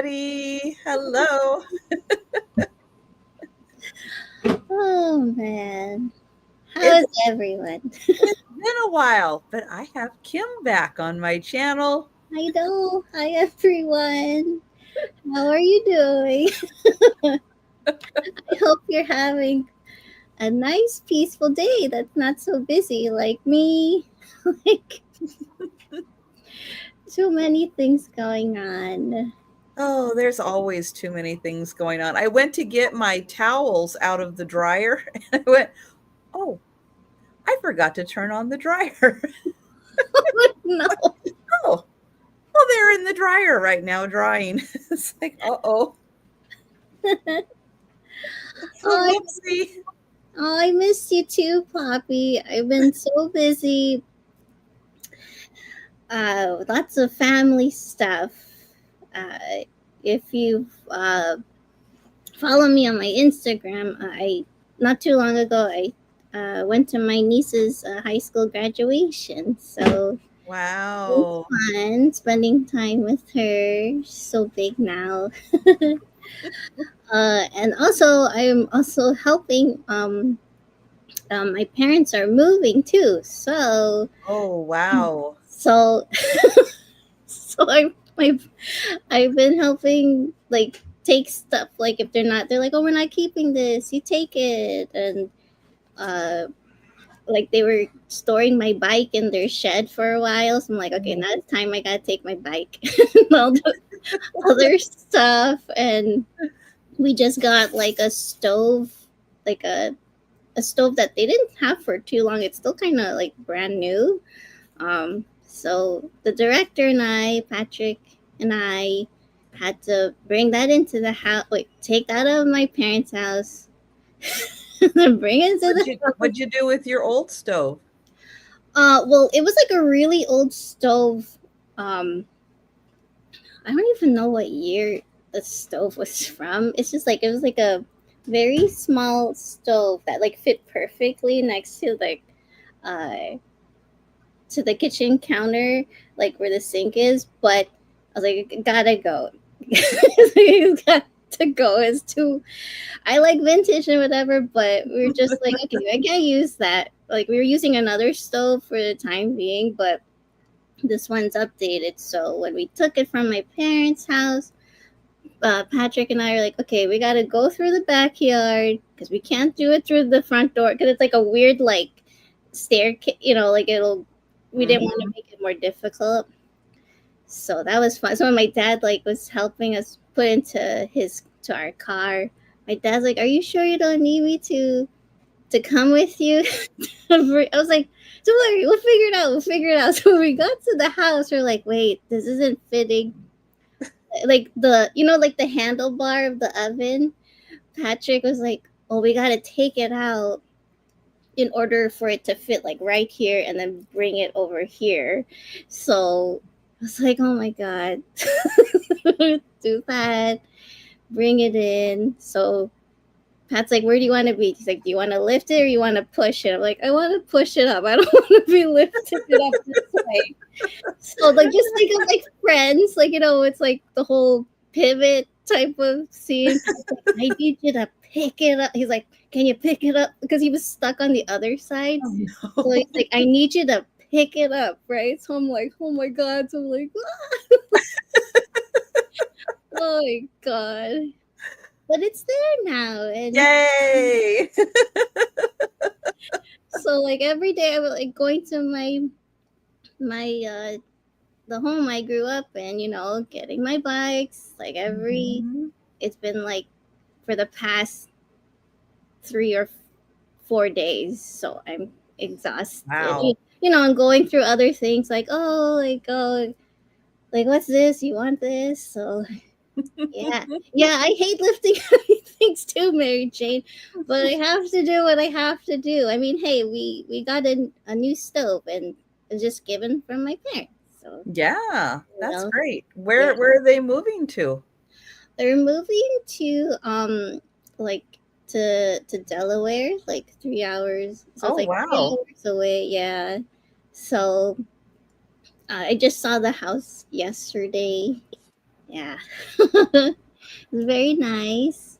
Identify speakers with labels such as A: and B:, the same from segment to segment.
A: everybody. Hello.
B: Oh man, how
A: It's
B: is everyone?
A: been a while, but I have Kim back on my channel.
B: I know. Hi everyone. How are you doing? I hope you're having a nice, peaceful day that's not so busy like me. Like too many things going on.
A: Oh, there's always too many things going on. I went to get my towels out of the dryer and I went, oh, I forgot to turn on the dryer.
B: No.
A: Oh, well, they're in the dryer right now drying. It's like, uh-oh.
B: Oh,
A: Whoopsie.
B: I miss you too, Poppy. I've been so busy. Lots of family stuff. Uh, if you've follow me on my Instagram. I not too long ago I went to my niece's high school graduation, so it was
A: Wow.
B: fun spending time with her. She's so big now, and also I'm also helping. My parents are moving too,
A: Oh, wow.
B: so so I've been helping like take stuff like if they're like, oh, we're not keeping this, you take it. And uh like they were storing my bike in their shed for a while, so I'm like, okay, now it's time, I gotta take my bike and all the other stuff. And we just got like a stove, like a stove that they didn't have for too long. It's still kind of like brand new. So the director and I, Patrick and I, had to bring that into the house, like take that out of my parents' house, and bring it to the
A: What'd you do with your old stove?
B: well, it was like a really old stove. Um, I don't even know what year the stove was from. It's just like it was like a very small stove that like fit perfectly next uh to the kitchen counter, like where the sink is. But I was like, gotta go. It's got to go. It's too. I like vintage and whatever, but we were just like, okay, I can't use that. Like we were using another stove for the time being, but this one's updated. So when we took it from my parents' house, Patrick and I are like, okay, we got to go through the backyard because we can't do it through the front door because it's like a weird like staircase, like it'll. We didn't want to
A: Mhm.
B: make it more difficult, so that was fun. So when my dad like was helping us put into his to our car, my dad's like, "Are you sure you don't need me to come with you?" I was like, "Don't worry, we'll figure it out. We'll figure it out." So when we got to the house, we're like, "Wait, this isn't fitting." Like like the handlebar of the oven. Patrick was like, "Oh, we gotta take it out in order for it to fit like right here, and then bring it over here." So I was like, "Oh my god, do that, bring it in." So Pat's like, "Where do you want to be?" He's like, "Do you want to lift it or you want to push it?" I'm like, "I want to push it up. I don't want to be lifting it up this way." So like, just think of like Friends, like it's like the whole pivot type of scene. Pat's like, "I need you to pick it up." He's like, "Can you pick it up?" Because he was stuck on the other side.
A: Oh,
B: So he's
A: no.
B: like, "I need you to pick it up, right?" So I'm like, "Oh my god!" So I'm like, "Oh my god!" But it's there now, and
A: Yay!
B: so like every day I was like going to my the home I grew up in, getting my bikes like every.
A: Mhm.
B: It's been like for the past 3 or 4 days, so I'm exhausted.
A: Wow.
B: I'm going through other things like, like what's this? You want this? So yeah, yeah. I hate lifting heavy things too, Mary Jane, but I have to do what I have to do. I mean, hey, we got a new stove, and it's just given from my parents, so
A: Yeah,
B: you
A: that's
B: know,
A: great.
B: yeah.
A: Where are they moving to?
B: They're moving to like to Delaware, like 3 hours. So it's
A: Oh,
B: like three
A: wow.
B: hours away. Yeah. So I just saw the house yesterday, Yeah. It's very nice.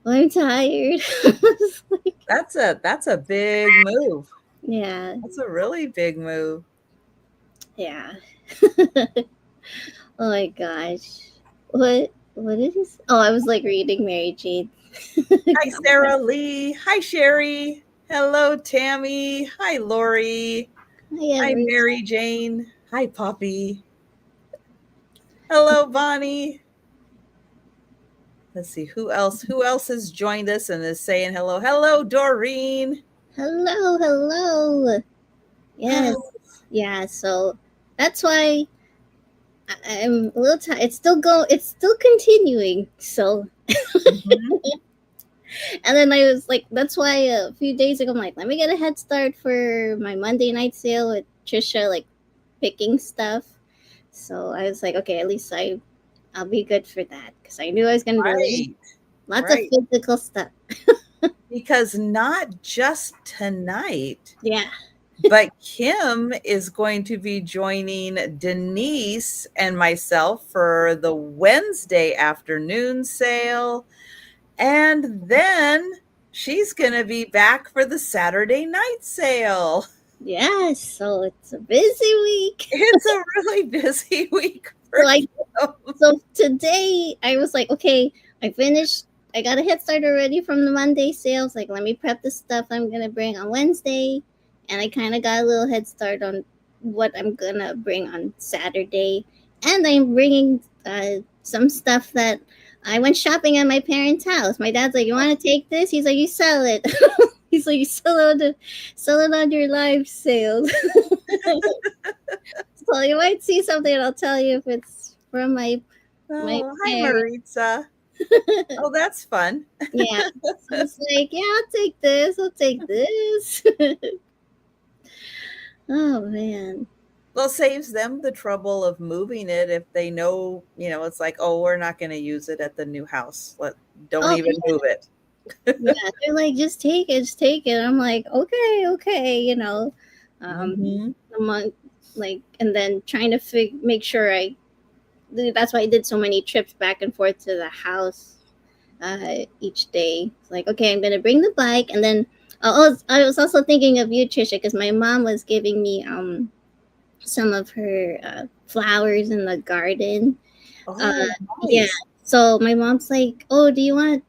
B: Well, I'm tired. It's like,
A: That's a big move.
B: yeah,
A: That's a really big move.
B: yeah. Oh my gosh. What is this? Oh, I was like reading Mary Jane.
A: Hi, Sarah Lee. Hi, Sherry. Hello, Tammy. Hi, Lori.
B: Hi
A: Hi,
B: everyone.
A: Mary Jane. Hi, Poppy. Hello, Bonnie. Let's see who else. Who else has joined us and is saying hello? Hello, Doreen.
B: Hello, hello. Yes. Yeah, so that's why I'm a little tired. It's still continuing. So
A: Mhm.
B: and then I was like, that's why a few days ago I'm like, let me get a head start for my Monday night sale with Trisha, like picking stuff. So I was like, okay, at least I'll be good for that because I knew I was gonna do
A: Right,
B: lots of
A: right.
B: physical stuff.
A: Because not just tonight,
B: Yeah.
A: but Kim is going to be joining Denise and myself for the Wednesday afternoon sale. And then she's going to be back for the Saturday night sale.
B: Yes. So it's a busy week.
A: It's a really busy week
B: So
A: for
B: I
A: Kim.
B: so today I was like, okay, I finished. I got a head start already from the Monday sales. Like, let me prep the stuff I'm gonna bring on Wednesday, and I kind of got a little head start on what I'm gonna bring on Saturday. And I'm bringing some stuff that I went shopping at my parents' house. My dad's like, "You want to take this?" He's like, "You sell it." He's like, "You sell it on your live sales." So you might see something, and I'll tell you if it's from my
A: Oh, hi,
B: parents.
A: Maritza. Oh, that's fun.
B: Yeah. So it's like, yeah, I'll take this. I'll take this. Oh man.
A: Well, saves them the trouble of moving it if they know, it's like, oh, we're not going to use it at the new house. Don't
B: Oh
A: even move it.
B: yeah. They're like, just take it, just take it. I'm like, okay, okay, you know. Um
A: Hmm.
B: among like and then trying to make sure that's why I did so many trips back and forth to the house each day. It's like, okay, I'm gonna bring the bike, and then I was also thinking of you, Trisha, because my mom was giving me some of her flowers in the garden. Uh,
A: Oh,
B: yeah.
A: nice.
B: So my mom's like, "Oh, do you want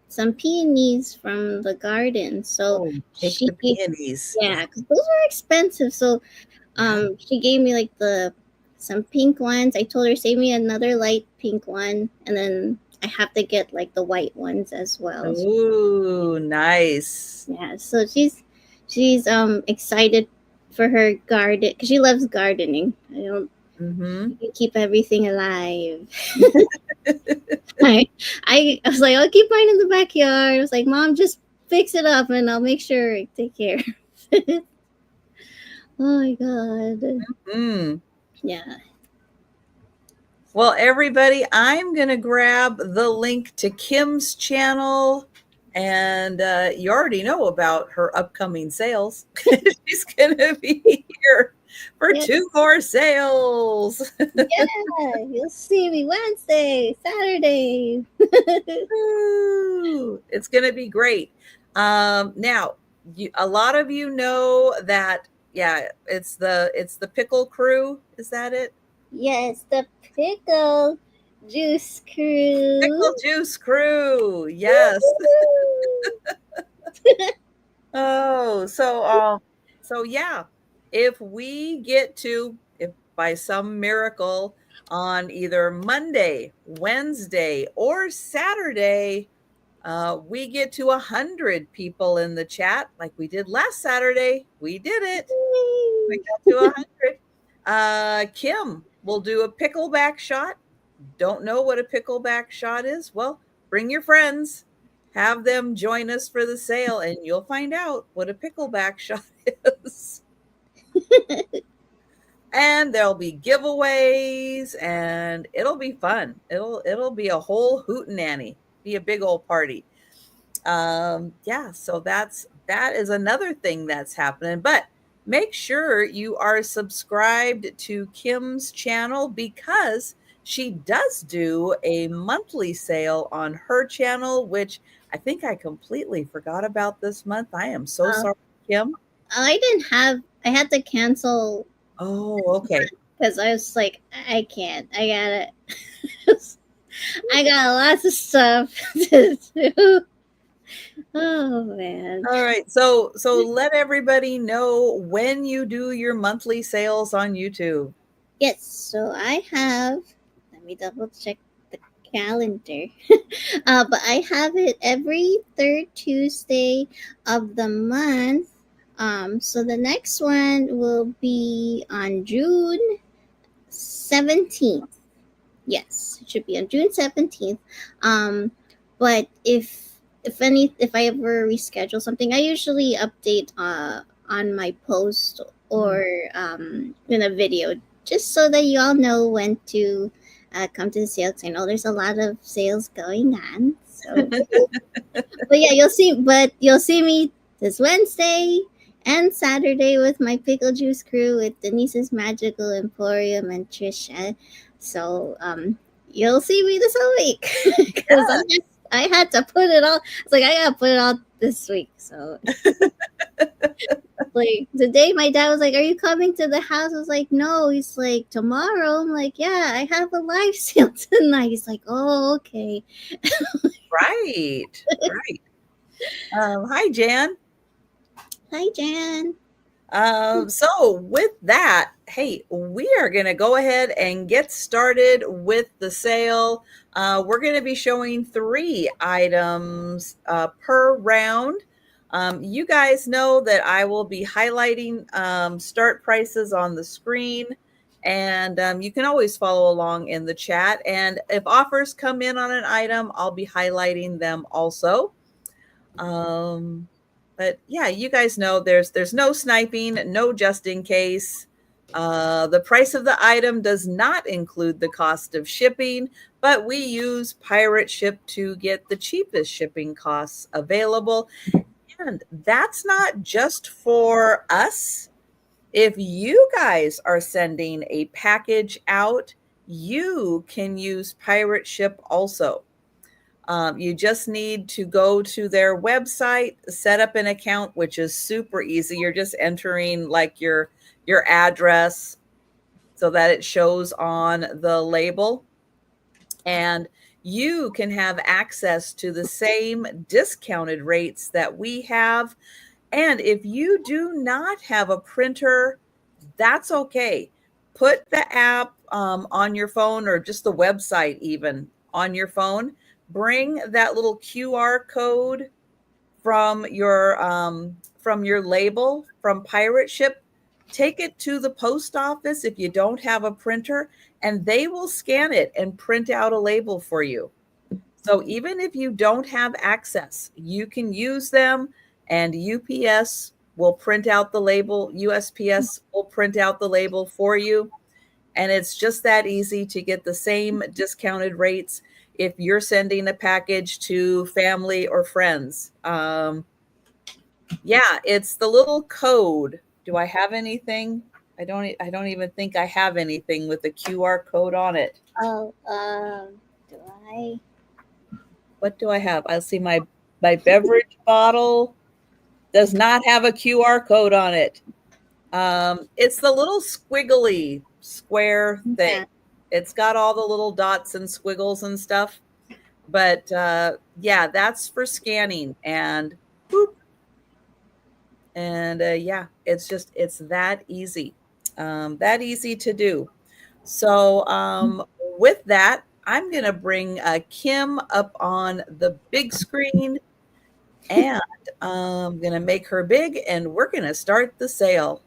B: some peonies from the garden?" So
A: Oh, take
B: she,
A: the peonies.
B: yeah, because those were expensive. So
A: Yeah.
B: she gave me like the some pink ones. I told her save me another light pink one, and then I have to get like the white ones as well. So,
A: Ooh, nice.
B: yeah, so she's excited for her garden because she loves gardening. I don't
A: Hmm.
B: keep everything alive. I, I was like, I'll keep mine in the backyard. I was like, Mom, just fix it up and I'll make sure I take care. Oh my god.
A: Mm.
B: Yeah.
A: Well, everybody, I'm going to grab the link to Kim's channel. And you already know about her upcoming sales. She's going to be here for
B: Yeah.
A: 2 more sales.
B: Yeah. You'll see me Wednesday, Saturday.
A: Ooh, it's going to be great. Now, a lot of you know that, yeah, it's the pickle crew. Is that it?
B: Yes, the pickle juice crew.
A: Pickle juice crew. Yes. Oh, so yeah, if by some miracle on either Monday, Wednesday, or Saturday, we get to 100 people in the chat like we did last Saturday. We did it. We got to 100. Kim will do a pickleback shot. Don't know what a pickleback shot is? Well, bring your friends, have them join us for the sale, and you'll find out what a pickleback shot is. And there'll be giveaways, and it'll be fun. It'll be a whole hootenanny, be a big old party. Yeah, so that is another thing that's happening. But make sure you are subscribed to Kim's channel because she does do a monthly sale on her channel, which I think I completely forgot about this month. I am so
B: Uh,
A: sorry, Kim.
B: I didn't have. I had to cancel
A: Oh, okay.
B: because I was like, I can't. I gotta. I got lots of stuff to do. Oh man.
A: All right. So let everybody know when you do your monthly sales on YouTube.
B: Yes. So I have. Let me double check the calendar. But I have it every third Tuesday of the month. So the next one will be on June 17th. Yes, it should be on June 17th. But if I ever reschedule something, I usually update on my post or in a video just so that you all know when to come to the sale. 'Cause I know there's a lot of sales going on. So, but yeah, you'll see me this Wednesday and Saturday with my pickle juice crew with Denise's Magical Emporium and Trisha. So you'll see me this whole week because I had to put it all. It's like I gotta put it all this week. So like today, my dad was like, "Are you coming to the house?" I was like, "No." He's like, "Tomorrow." I'm like, "Yeah, I have a live sale tonight." He's like, "Oh, okay."
A: Right. Right. Hi, Jan.
B: Hi, Jan.
A: So with that, hey, we are going to go ahead and get started with the sale. We're going to be showing 3 items per round. You guys know that I will be highlighting start prices on the screen, and you can always follow along in the chat. And if offers come in on an item, I'll be highlighting them also. But yeah, you guys know there's no sniping, no just in case. The price of the item does not include the cost of shipping, but we use Pirate Ship to get the cheapest shipping costs available. And that's not just for us. If you guys are sending a package out, you can use Pirate Ship also. You just need to go to their website, set up an account, which is super easy. You're just entering like your address so that it shows on the label. And you can have access to the same discounted rates that we have. And if you do not have a printer, that's okay. Put the app on your phone or just the website even on your phone. Bring that little QR code from your label from Pirate Ship. Take it to the post office if you don't have a printer, and they will scan it and print out a label for you. So even if you don't have access, you can use them, and UPS will print out the label. USPS will print out the label for you. And it's just that easy to get the same discounted rates if you're sending a package to family or friends. Yeah, it's the little code. Do I have anything? I don't even think I have anything with a QR code on it.
B: Oh, do I?
A: What do I have? I'll see my beverage bottle does not have a QR code on it. It's the little squiggly square thing.
B: Yeah.
A: It's got all the little dots and squiggles and stuff. But yeah, that's for scanning, and boop. And yeah, it's that easy. That easy to do. So with that, I'm going to bring Kim up on the big screen, and I'm going to make her big, and we're going to start the sale.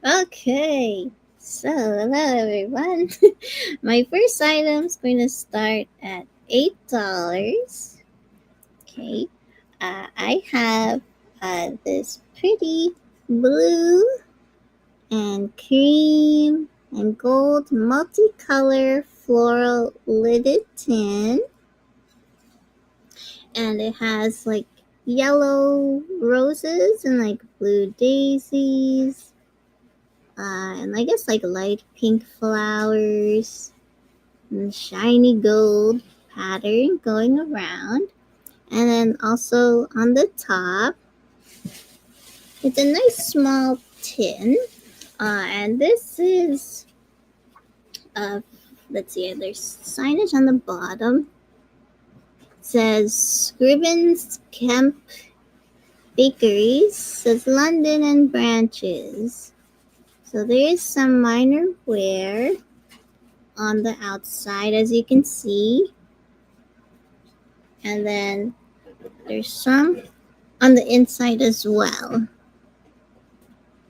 B: Okay. So, hello everyone. My first item is going to start at $8. Okay. I have this pretty blue and cream and gold multicolor floral lidded tin. And it has like yellow roses and like blue daisies. And I guess like light pink flowers. and shiny gold pattern going around. And then also on the top, it's a nice small tin. And this is, uh, let's see, there's signage on the bottom. It says Scribbins Kemp Bakeries, says London and branches. So there is some minor wear on the outside, as you can see. And then there's some on the inside as well.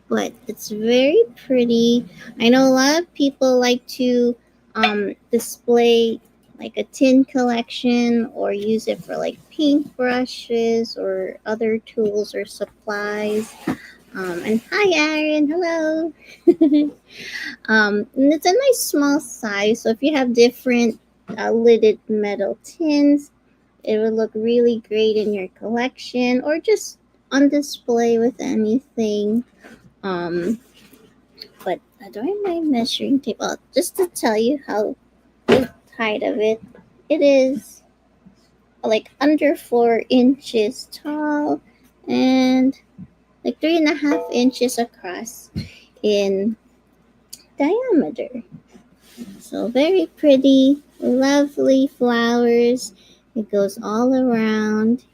B: But it's very pretty. I know a lot of people like to display like a tin collection or use it for like paintbrushes or other tools or supplies. And hi, Aaron. Hello. And it's a nice small size. So if you have different lidded metal tins, it would look really great in your collection or just on display with anything. Um, but I don't have my measuring tape. Oh, just to tell you how the height of it, it is like under 4 inches tall and like 3.5 inches across in diameter. So very pretty, lovely flowers. It goes all around,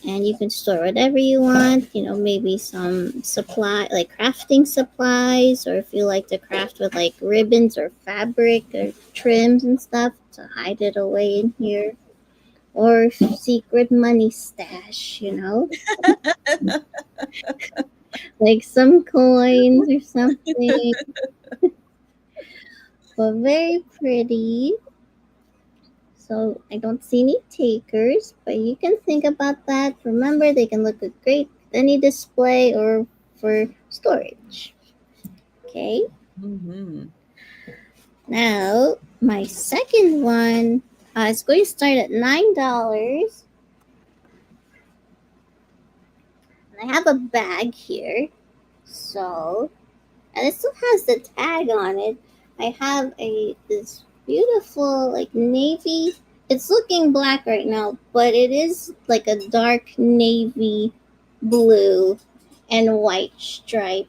B: and you can store whatever you want. You know, maybe some supply, like crafting supplies, or if you like to craft with like ribbons or fabric or trims and stuff, to hide it away in here. Or secret money stash, you know, like some coins or something. But very pretty. So I don't see any takers, but you can think about that. Remember, they can look great with any display or for storage. Okay.
A: Mm-hmm.
B: Now my second one is going to start at $9. And I have a bag here, so and it still has the tag on it. I have this beautiful like navy. It's looking black right now, but it is like a dark navy blue and white stripe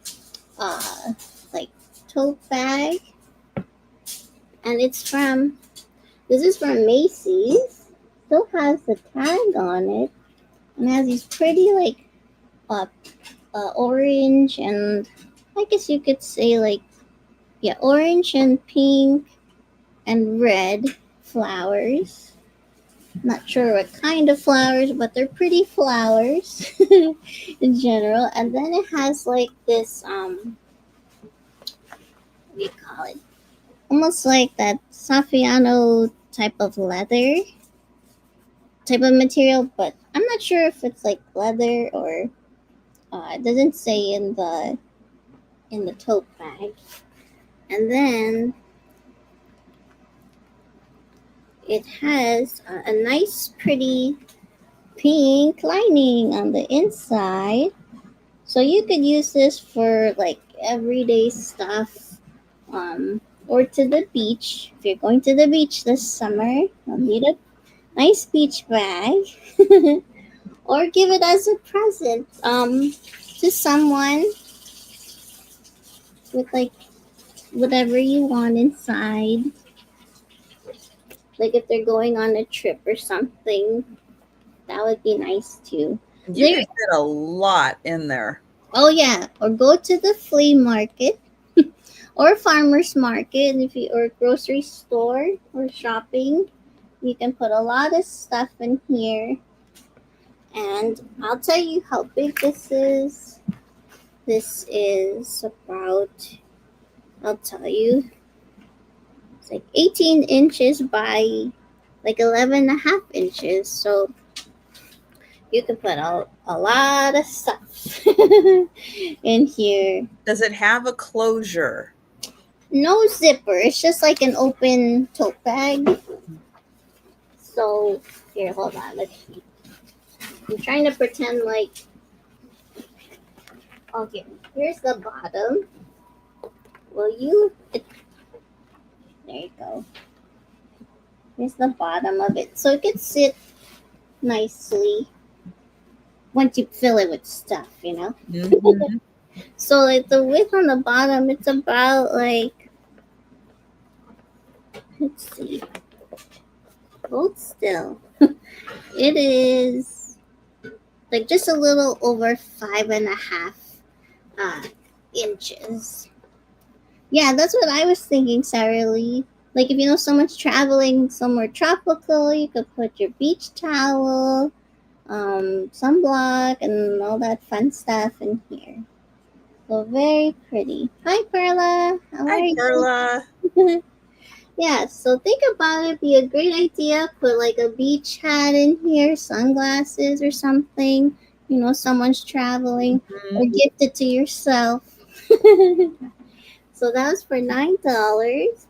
B: like tote bag. And this is from Macy's. Still has the tag on it and has these pretty like uh, orange and I guess you could say like yeah, orange and pink and red flowers. Not sure what kind of flowers, but they're pretty flowers in general. And then it has like this what do you call it? Almost like that Saffiano type of leather type of material, but I'm not sure if it's like leather or it doesn't say in the tote bag. And then it has a nice pretty pink lining on the inside. So you could use this for like everyday stuff, or to the beach. If you're going to the beach this summer, you'll need a nice beach bag, or give it as a present, to someone with like whatever you want inside. Like if they're going on a trip or something, that would be nice too.
A: You
B: There,
A: can fit a lot in there.
B: oh yeah, or go to the flea market or farmers market if you or grocery store or shopping. You can put a lot of stuff in here. And I'll tell you how big this is. This is about, I'll tell you, it's like 18 inches by like 11.5 inches. So you can put a lot of stuff in here.
A: Does it have a closure?
B: No zipper. It's just like an open tote bag. So here, hold on. Let's see. I'm trying to pretend like. Okay, here's the bottom. Well, There you go. Here's the bottom of it. So it can sit nicely once you fill it with stuff, you know?
A: Mhm.
B: So like the width on the bottom, it's about like, let's see, hold still. It is like just a little over 5.5 uh, inches. Yeah, that's what I was thinking, Sarah Lee. Like if you know someone's traveling somewhere tropical, you could put your beach towel, sunblock, and all that fun stuff in here. So very pretty. Hi, Perla. How
A: Hi,
B: are
A: Carla.
B: you? Yeah, so think about it. Be a great idea. Put like a beach hat in here, sunglasses or something. You know, someone's traveling, or
A: Mhm.
B: gift it to yourself. So that was for $9.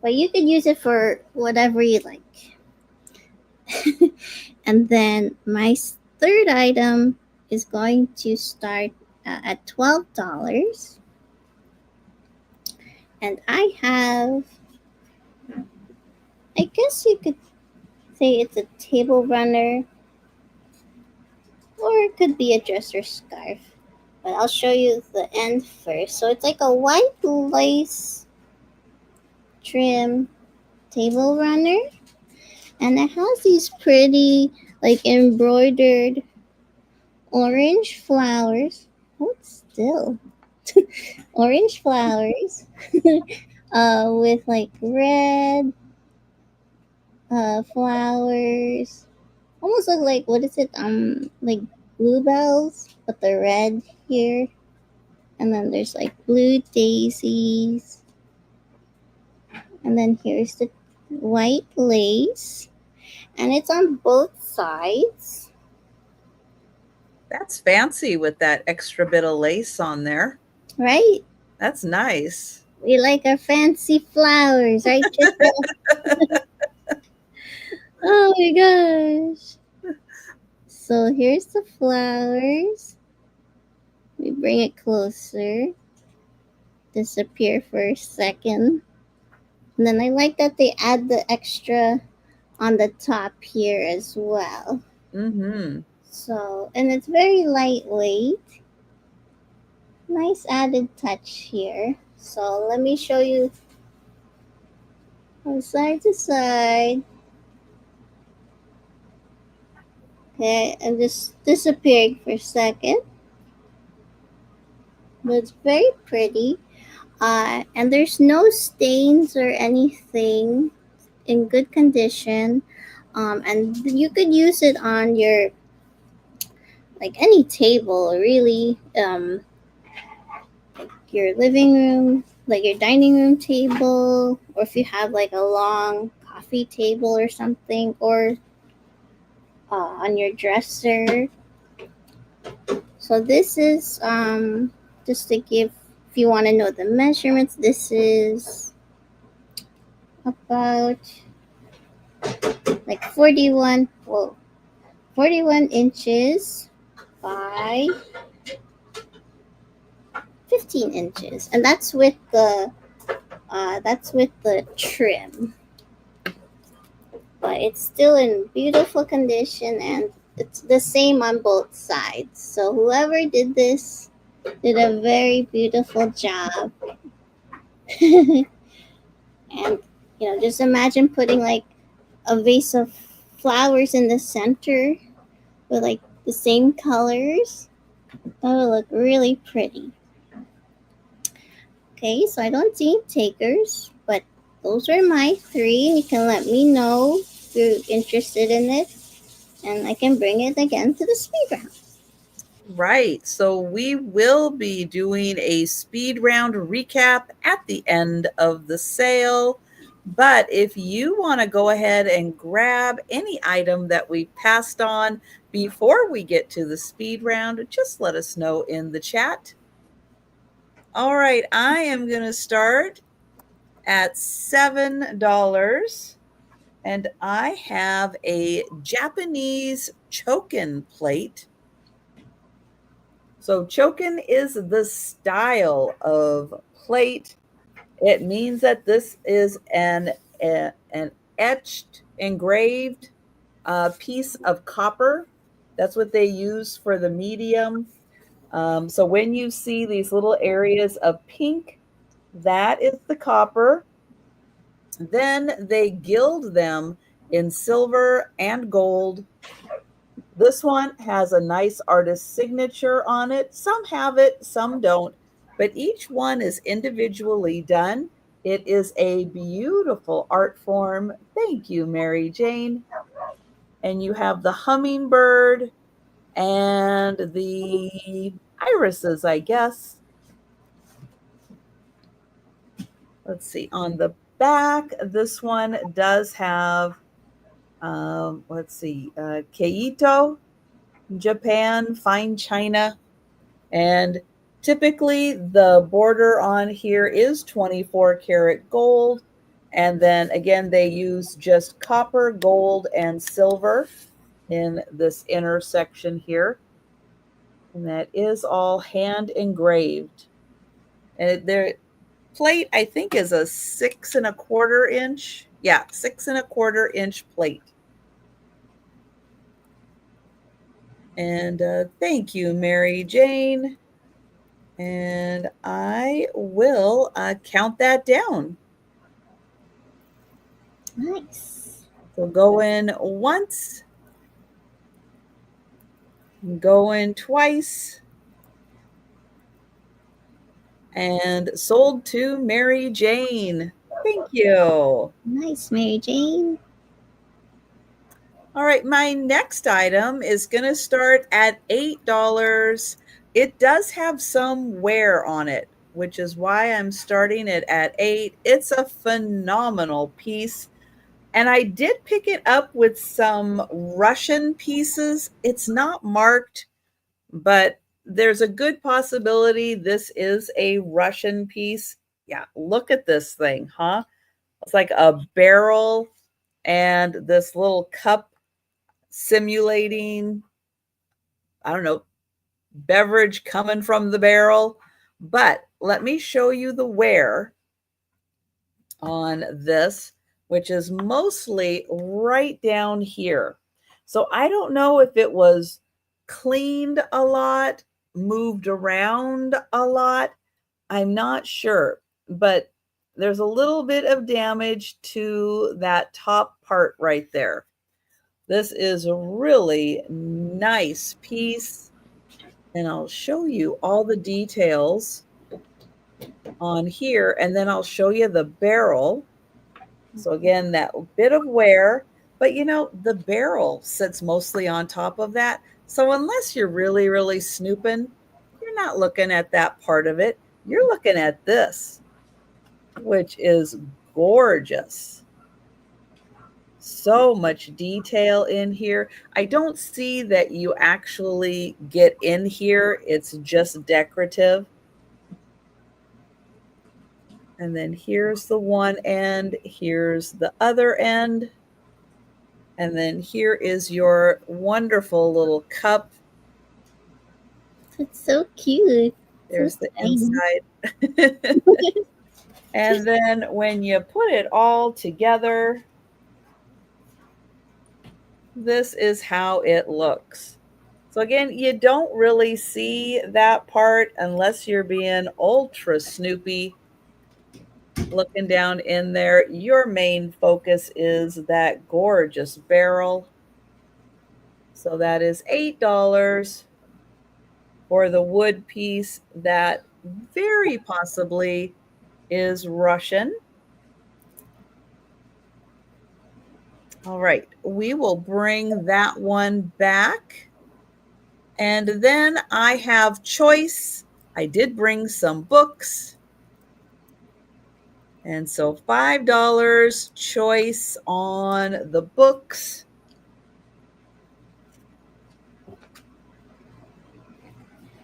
B: But you could use it for whatever you like. And then my third item is going to start at $12. And I have, I guess you could say it's a table runner, or it could be a dress or scarf. But I'll show you the end first. So it's like a white lace trim table runner, and it has these pretty, like embroidered orange flowers. Hold still. Orange flowers with like red flowers. Almost look like, what is it? Like bluebells, but the red here. And then there's like blue daisies. And then here's the white lace. And it's on both sides,
A: That's fancy with that extra bit of lace on there.
B: right?
A: That's nice.
B: We like our fancy flowers, right, Trisha? Oh my gosh. So here's the flowers. We bring it closer, disappear for a second. And then I like that they add the extra on the top here as well.
A: Mhm.
B: So, and it's very lightweight. Nice added touch here. So let me show you from side to side. Okay, I'm just disappearing for a second. But it's very pretty. And there's no stains or anything, in good condition. And you could use it on your, like any table, really. Your living room, like your dining room table, or if you have like a long coffee table or something, or on your dresser. So this is just to give, if you want to know the measurements, this is about like 41 inches by 15 inches, and that's with the trim, but it's still in beautiful condition, and it's the same on both sides. So whoever did this did a very beautiful job. And just imagine putting like a vase of flowers in the center with like the same colors. That would look really pretty. Okay, so I don't see takers, but those are my three. You can let me know if you're interested in it, and I can bring it again to the speed round.
A: Right. So we will be doing a speed round recap at the end of the sale. But if you want to go ahead and grab any item that we passed on before we get to the speed round, just let us know in the chat. All right, I am going to start at $7. And I have a Japanese chokin plate. So chokin is the style of plate. It means that this is an etched, engraved piece of copper. That's what they use for the medium. So when you see these little areas of pink, that is the copper. Then they gild them in silver and gold. This one has a nice artist signature on it. Some have it, some don't, but each one is individually done. It is a beautiful art form. Thank you, Mary Jane. And you have the hummingbird and the irises, I guess. Let's see, on the back, this one does have, let's see, Keito, Japan, fine china. And typically the border on here is 24 karat gold. And then again, they use just copper, gold, and silver in this inner section here. And that is all hand engraved. And their plate, I think, is a 6¼ inch. Yeah, 6¼ inch plate. And thank you, Mary Jane. And I will count that down.
B: Nice.
A: So go in once, go in twice, and sold to Mary Jane. Thank you.
B: Nice, Mary Jane.
A: All right, my next item is going to start at $8. It does have some wear on it, which is why I'm starting it at 8. It's a phenomenal piece. And I did pick it up with some Russian pieces. It's not marked, but there's a good possibility this is a Russian piece. Yeah, look at this thing, huh? It's like a barrel and this little cup simulating, I don't know, beverage coming from the barrel. But let me show you the wear on this, which is mostly right down here. So I don't know if it was cleaned a lot, moved around a lot. I'm not sure, but there's a little bit of damage to that top part right there. This is a really nice piece, and I'll show you all the details on here, and then I'll show you the barrel. So again, that bit of wear, but you know, the barrel sits mostly on top of that. So unless you're really, really snooping, you're not looking at that part of it. You're looking at this, which is gorgeous. So much detail in here. I don't see that you actually get in here. It's just decorative. And then here's the one end, here's the other end. And then here is your wonderful little cup.
B: That's so cute.
A: There's
B: So
A: the inside. And then when you put it all together, this is how it looks. So again, you don't really see that part unless you're being ultra snoopy looking down in there. Your main focus is that gorgeous barrel. So that is $8 for the wood piece that very possibly is Russian. All right, we will bring that one back. And then I have choice. I did bring some books. And so $5 choice on the books.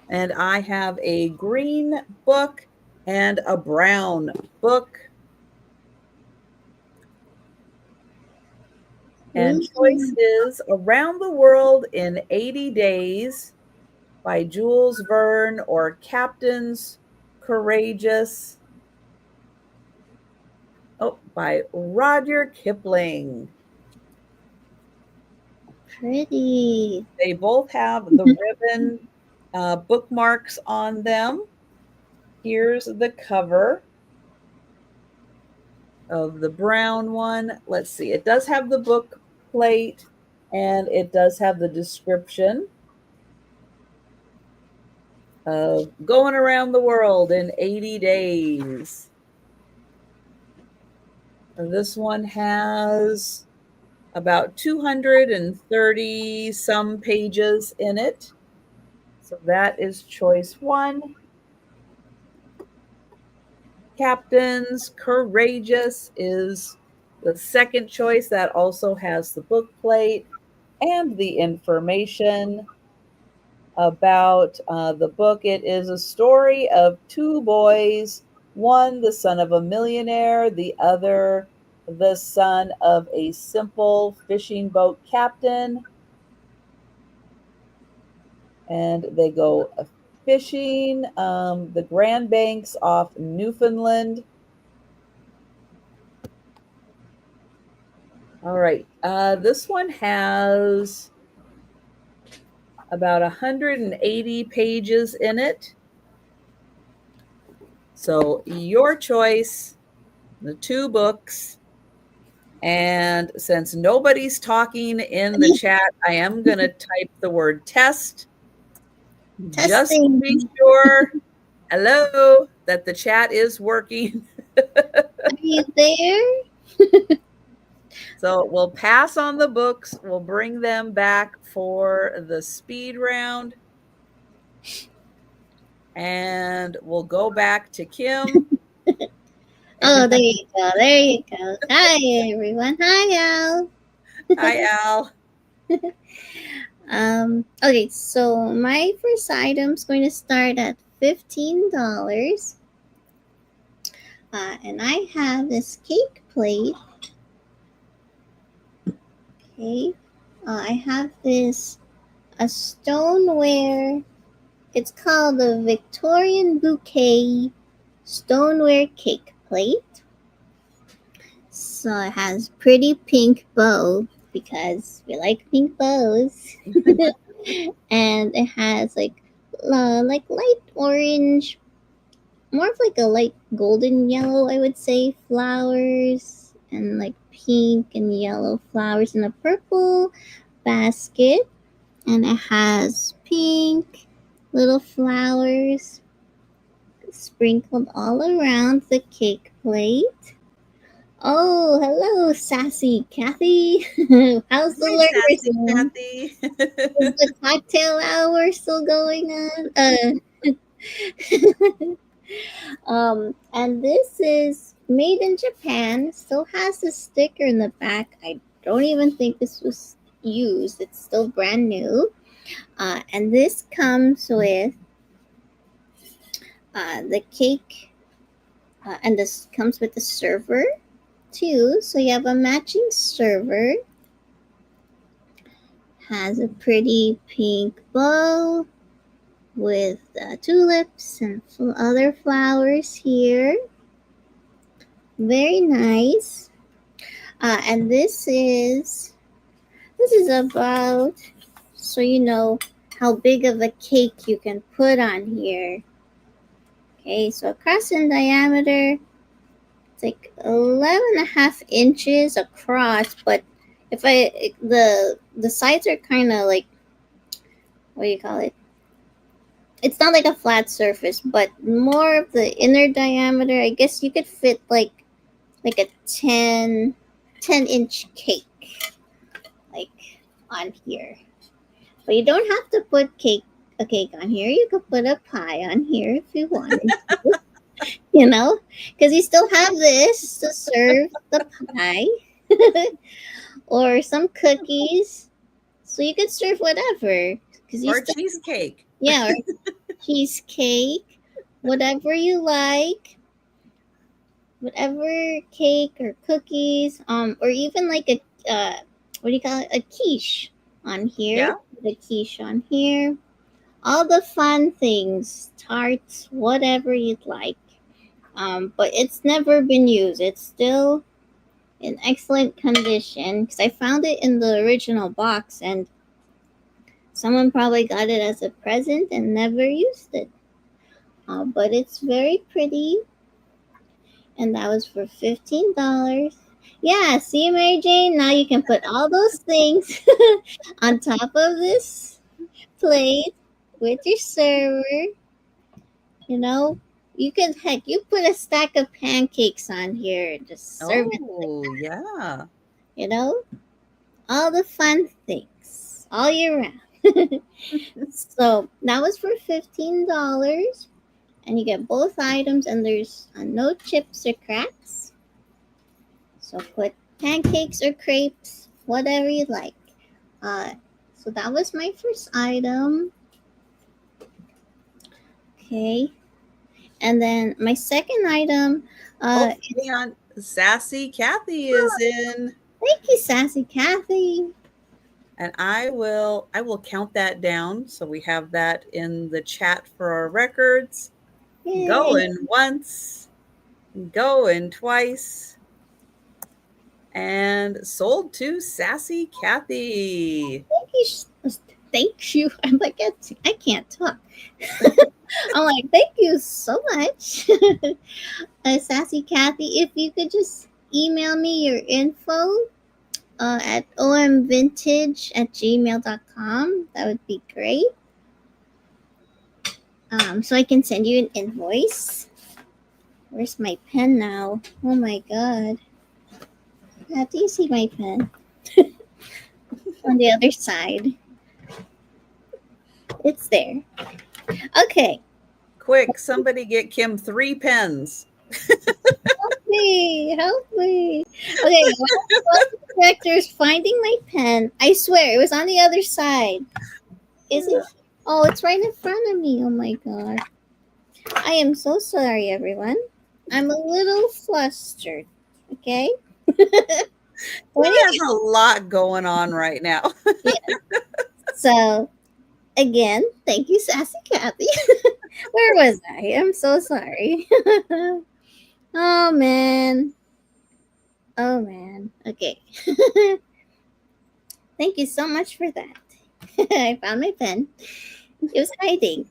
A: And I have a green book and a brown book. And choice is Around the World in 80 Days by Jules Verne or Captains Courageous, by Rudyard Kipling.
B: Pretty.
A: They both have the ribbon bookmarks on them. Here's the cover of the brown one. Let's see. It does have the book plate and it does have the description of going around the world in 80 days. And this one has about 230 some pages in it. So that is choice one. Captains Courageous is the second choice. That also has the book plate and the information about the book. It is a story of two boys, one the son of a millionaire, the other the son of a simple fishing boat captain. And they go fishing the Grand Banks off Newfoundland. All right. This one has about 180 pages in it. So your choice, the two books. And since nobody's talking in the chat, I am going to type the word test.
B: Testing.
A: Just to be sure, hello, that the chat is working.
B: Are you there?
A: So we'll pass on the books. We'll bring them back for the speed round. And we'll go back to Kim.
B: Oh, there you go. There you go. Hi, everyone. Hi, Al.
A: Hi, Al.
B: Okay, so my first item is going to start at $15. And I have this cake plate. Okay. I have this a stoneware. It's called the Victorian Bouquet stoneware cake plate. So it has pretty pink bow because we like pink bows. And it has like light orange, more of like a light golden yellow, I would say, flowers, and like pink and yellow flowers in a purple basket. And it has pink little flowers sprinkled all around the cake plate. Oh, hello, sassy Kathy. How's the lurkers doing?
A: Kathy.
B: Is the cocktail hour still going on? And this is made in Japan. Still has a sticker in the back. I don't even think this was used. It's still brand new. And this comes with the cake, and this comes with the server too. So you have a matching server. Has a pretty pink bow with tulips and other flowers here. Very nice. And this is about, so you know how big of a cake you can put on here. Okay, so across in diameter, it's like 11.5 inches across, but if the sides are kind of like, what do you call it? It's not like a flat surface, but more of the inner diameter. I guess you could fit like a 10-inch cake like on here. But you don't have to put a cake on here. You could put a pie on here if you wanted to. You know, because you still have this to serve the pie. Or some cookies. So you could serve whatever.
A: Or cheesecake.
B: Yeah, or cheesecake. Whatever you like. Whatever cake or cookies. Or even like a what do you call it? A quiche on here.
A: Yeah.
B: The quiche on here. all the fun things, tarts, whatever you'd like. But it's never been used. It's still in excellent condition because I found it in the original box and someone probably got it as a present and never used it. But it's very pretty, and that was for $15. Yeah, see, Mary Jane, now you can put all those things on top of this plate with your server. You know, you could, heck, you put a stack of pancakes on here and just serve it.
A: Oh, yeah.
B: You know, all the fun things all year round. So that was for $15, and you get both items, and there's no chips or cracks. So put pancakes or crepes, whatever you like. So that was my first item. Okay, and then my second item.
A: Oh, hang on. Sassy Kathy is in.
B: Thank you, Sassy Kathy.
A: And I will count that down so we have that in the chat for our records.
B: Yay.
A: Going once, going twice, and sold to Sassy Kathy.
B: Thank you. Thank you. I'm like, I can't talk. I'm like, thank you so much. Sassy Kathy, if you could just email me your info at omvintage@gmail.com, that would be great. So I can send you an invoice. Where's my pen now? Oh my god. Do you see my pen? On the other side. It's there. Okay.
A: Quick, somebody get Kim 3 pens.
B: Help me. Okay, while the director's finding my pen, I swear it was on the other side. Is it? Oh, it's right in front of me. Oh my god. I am so sorry, everyone. I'm a little flustered. Okay?
A: There's a lot going on right now.
B: Yeah. So, again, thank you, Sassy Kathy. Where was I? I'm so sorry. Oh, man. Oh, man. Okay. Thank you so much for that. I found my pen. It was hiding.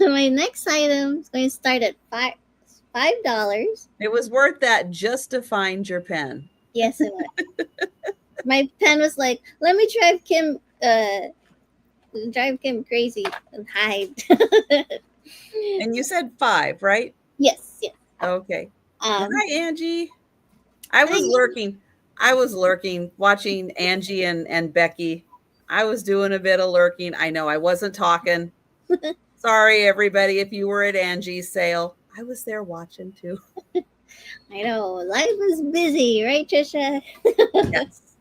B: My next item is going to start at $5.
A: It was worth that just to find your pen.
B: Yes, it was. My pen was like, let me drive Kim crazy and hide.
A: And you said 5, right?
B: Yes.
A: Okay. Hi, Angie. I was lurking, watching Angie and Becky. I was doing a bit of lurking. I know I wasn't talking. Sorry, everybody, if you were at Angie's sale. I was there watching too.
B: I know. Life is busy, right, Trisha?
A: Yes.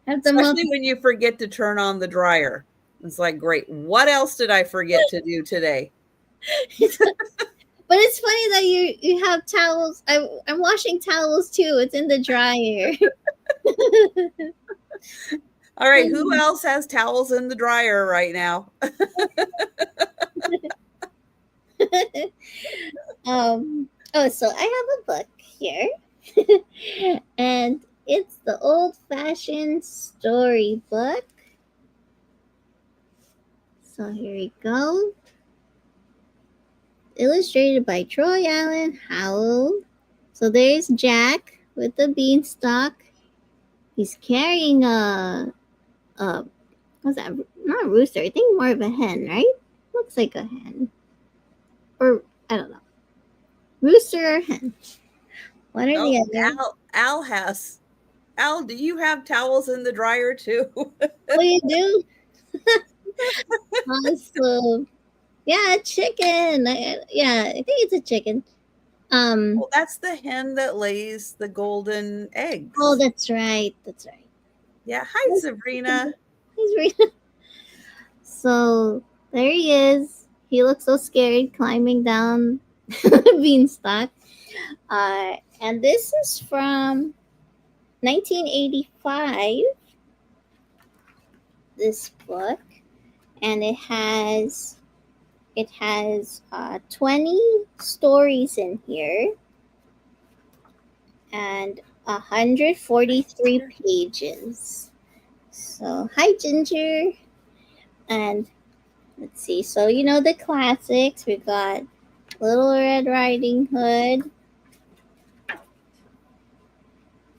A: Especially when you forget to turn on the dryer. It's like, great. What else did I forget to do today?
B: But it's funny that you have towels. I'm washing towels too. It's in the dryer.
A: All right. Who else has towels in the dryer right now?
B: So I have a book here. And it's the old-fashioned storybook. So here we go. Illustrated by Troy Allen Howell. So there's Jack with the beanstalk. He's carrying what's that? Not a rooster. I think more of a hen, right? Looks like a hen. Or, I don't know. Rooster or hen? One or the other.
A: Al has. Al, do you have towels in the dryer too?
B: Oh, you do? Awesome. Yeah, chicken. I think it's a chicken.
A: Well, that's the hen that lays the golden eggs.
B: Oh, that's right.
A: Yeah. Hi, Sabrina.
B: Hi, Sabrina. So there he is. He looks so scared climbing down beanstalk. And this is from 1985. This book. and it has 20 stories in here and 143 pages. So hi Ginger, and let's see. So you know the classics. We got Little Red Riding Hood.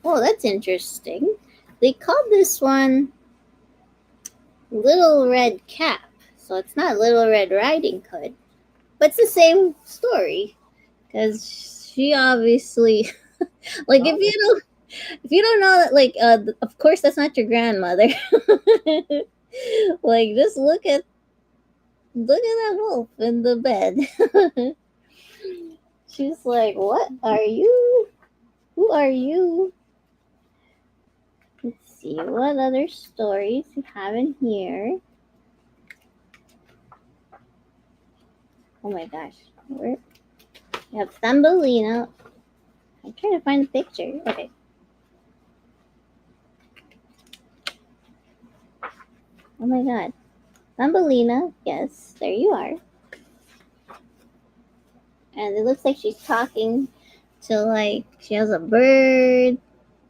B: Oh, that's interesting. They called this one Little Red Cap. So it's not Little Red Riding Hood, but it's the same story because she obviously like if you don't know that like of course that's not your grandmother. Like just look at that wolf in the bed. She's like, "What are you? Who are you?" Let's see what other stories we have in here. Oh my gosh, where we have Thumbelina. I'm trying to find the picture. Okay. Oh my god. Thumbelina. Yes, there you are. And it looks like she's talking to like she has a bird.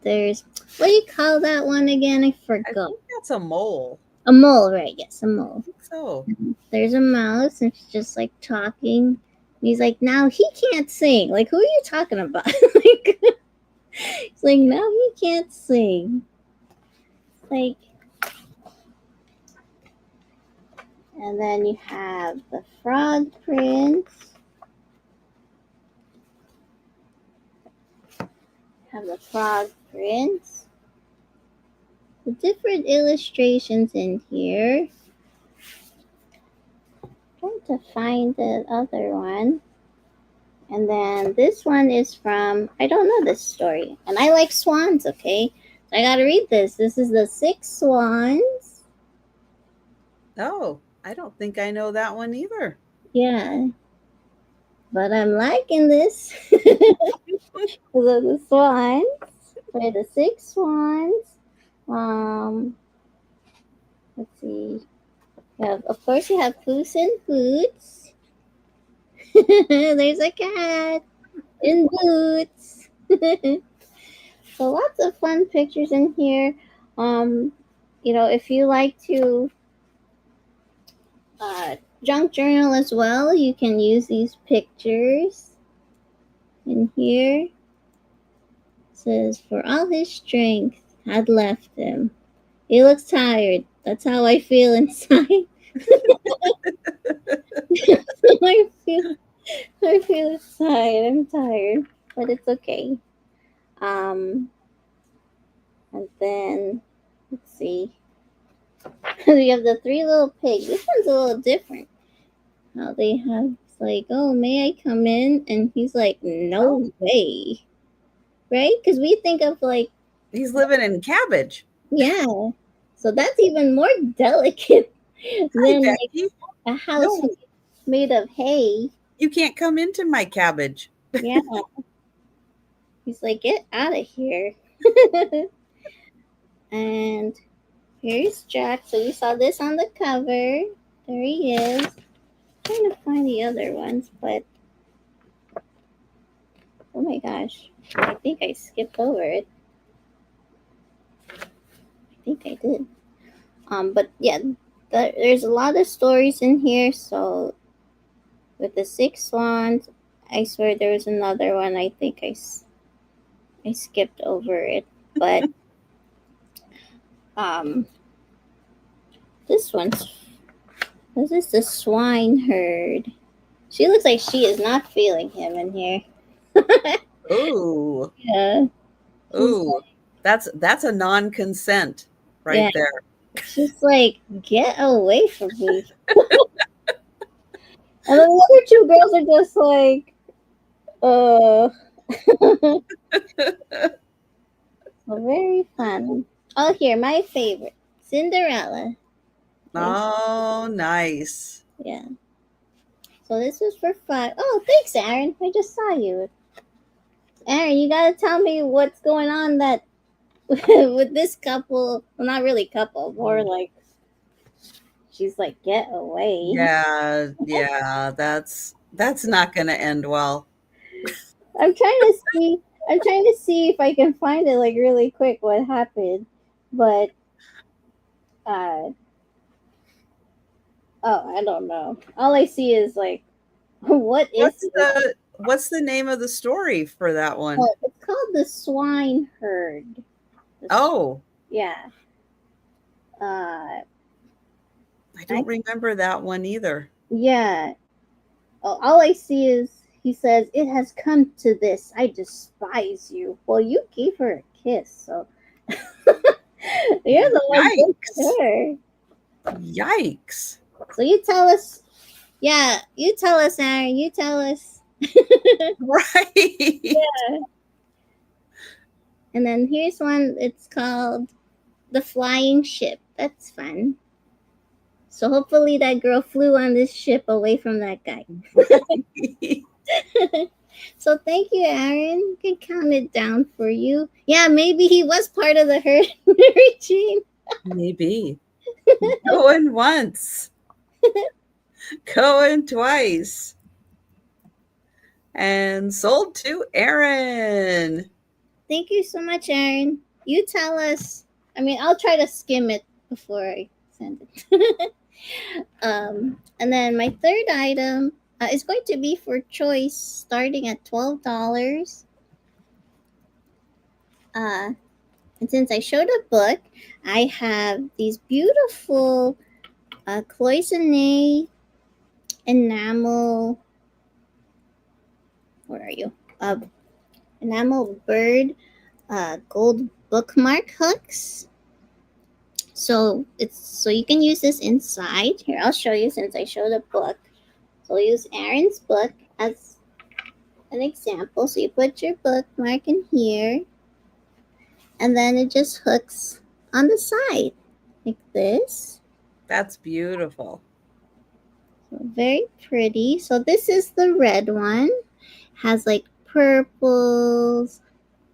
B: There's what do you call that one again? I
A: I
B: forgot.
A: think that's a mole.
B: A mole, right? Yes, a mole.
A: I think so.
B: There's a mouse, and she's just like talking. And he's like, "Now he can't sing. Like, who are you talking about?" Like, he's like, "Now he can't sing." Like, and then you have the Frog Prince. Have the Frog Prince. The different illustrations in here. Trying to find the other one. And then this one is from, I don't know this story. And I like swans, okay? So I gotta read this. This is the Six Swans.
A: Oh, I don't think I know that one either.
B: Yeah. But I'm liking this. So the swans. For the Six Swans. Let's see. Of course, you have Puss in Boots. There's a cat in boots. So lots of fun pictures in here. Um, if you like to junk journal as well, you can use these pictures in here. It says, for all his strength had left him. He looks tired. That's how I feel inside. I feel I feel inside. I'm tired, but it's okay. Um, and then let's see. We have the three little pigs. This one's a little different. How they have it's like, oh, may I come in? And he's like, no way, right? Because we think of like,
A: He's living in cabbage.
B: yeah. So that's even more delicate
A: Hi,
B: than like
A: Becky.
B: a house
A: No,
B: made of hay.
A: you can't come into my cabbage.
B: Yeah. He's like, get out of here. And here's Jack. So you saw this on the cover. There he is. Trying to find the other ones, but oh my gosh, I think I skipped over it. I think I did. But yeah, there's a lot of stories in here. So with the Six Swans, I swear there was another one. I think I skipped over it, but this one's this is the swineherd. She looks like she is not feeling him in here.
A: Ooh.
B: Yeah.
A: Ooh. That's a non-consent right there.
B: She's like, get away from me. And then the other two girls are just like, so very fun. Oh, here, my favorite, Cinderella.
A: Oh, nice.
B: Yeah. So this was for fun. Oh, thanks, Aaron. I just saw you. Aaron, you gotta tell me what's going on that with this couple. Well, not really couple, more like She's like, get away.
A: Yeah, that's not gonna end well.
B: I'm trying to see. I'm trying to see if I can find it like really quick. What happened? But uh, oh, I don't know. All I see is like, what is this?
A: What's the name of the story for that one?
B: Oh, it's called the swine herd.
A: Oh,
B: Yeah. Uh,
A: I
B: I,
A: don't remember that one either.
B: yeah. Oh, all I see is he says, "It has come to this. I despise you." Well, you gave her a kiss, so you're the one good
A: Yikes.
B: to her.
A: Yikes.
B: So you tell us. Yeah, you tell us, Aaron. You tell us.
A: Right.
B: And then here's one. It's called the flying ship. That's fun. So hopefully that girl flew on this ship away from that guy. So thank you, Aaron. You can count it down for you. Yeah, maybe he was part of the herd regime.
A: Maybe. Going once. Going twice. And sold to Aaron.
B: Thank you so much, Aaron. You tell us. I mean, I'll try to skim it before I send it. And then my third item is going to be for choice, starting at $12. And since I showed a book, I have these beautiful cloisonne enamel. Where are you? Enamel bird gold bookmark hooks. So you can use this inside. Here, I'll show you since I showed a book. So we'll use Aaron's book as an example. So you put your bookmark in here, and then it just hooks on the side like this.
A: That's beautiful.
B: So very pretty. So this is the red one. Has like purples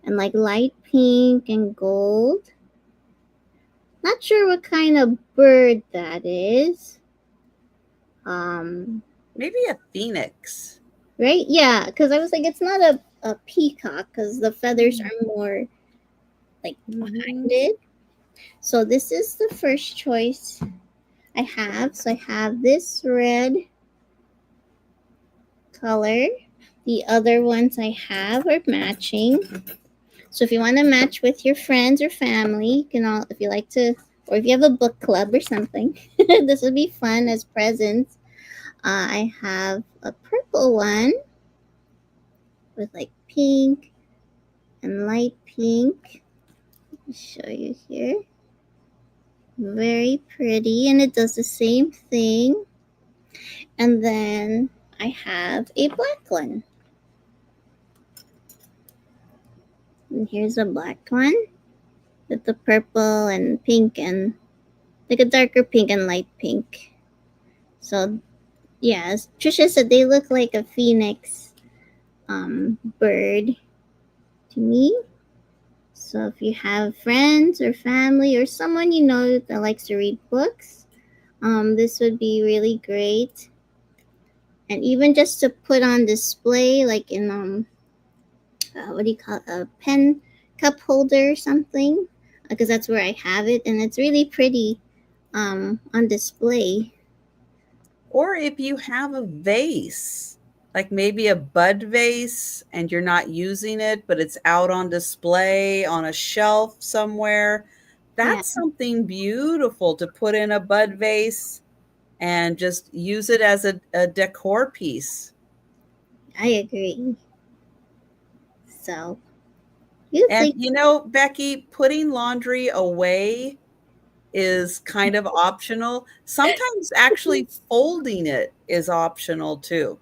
B: and like light pink and gold. Not sure what kind of bird that is.
A: Maybe a phoenix.
B: Right? Yeah, because I was like, it's not a peacock because the feathers are more like behind it. So this is the first choice I have. So I have this red color. The other ones I have are matching. So if you want to match with your friends or family, you can all, if you like to, or if you have a book club or something, this would be fun as presents. I have a purple one with like pink and light pink. I'll show you here. Very pretty, and it does the same thing. And then I have a black one. And here's a black one with the purple and pink and like a darker pink and light pink. So yeah, as Trisha said, they look like a phoenix bird to me. So if you have friends or family or someone you know that likes to read books, this would be really great. And even just to put on display, like in what do you call it, a pen cup holder or something, because that's where I have it, and it's really pretty on display.
A: Or if you have a vase, like maybe a bud vase and you're not using it, but it's out on display on a shelf somewhere,
B: Yeah,
A: that's something beautiful to put in a bud vase and just use it as a decor piece.
B: I agree. So you
A: And
B: think,
A: Becky, putting laundry away is kind of optional. Sometimes actually folding it is optional too.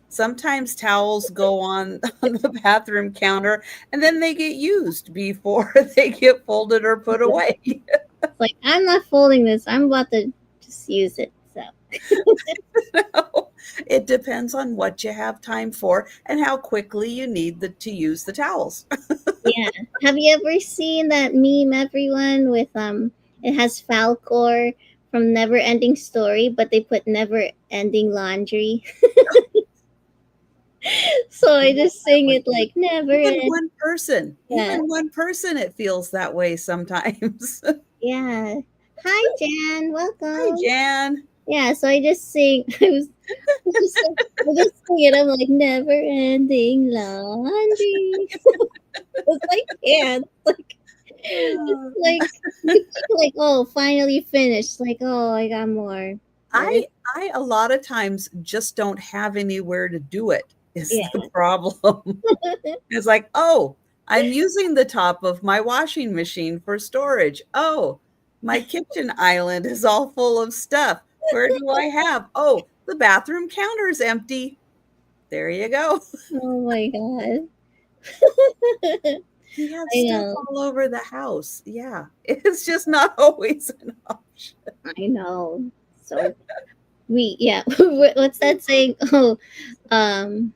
A: Sometimes towels go on on the bathroom counter and then they get used before they get folded or put away.
B: like, I'm not folding this. I'm about to just use it. So
A: It depends on what you have time for and how quickly you need to use the towels.
B: yeah, have you ever seen that meme, everyone, with it has Falcor from Never Ending Story, but they put Never Ending Laundry. So I just sing it like never
A: Even
B: end.
A: one person,
B: Yeah.
A: it feels that way sometimes.
B: Yeah. Hi, Jan.
A: Hi,
B: Welcome.
A: Jan.
B: Yeah. So I just sing. I just sing it. I'm like never ending laundry. It's like yeah. It's like you think like oh finally finished. Like oh I got more. But
A: I
B: it's
A: I a lot of times just don't have anywhere to do it is
B: yeah.
A: the problem. It's like, "Oh, I'm using the top of my washing machine for storage. Oh, my kitchen island is all full of stuff. Where do I have? Oh, the bathroom counter's empty. There you go."
B: Oh my god.
A: We have
B: I
A: stuff
B: know.
A: all over the house. Yeah, it's just not always an option.
B: I know. So we yeah. What's that saying? Oh, um.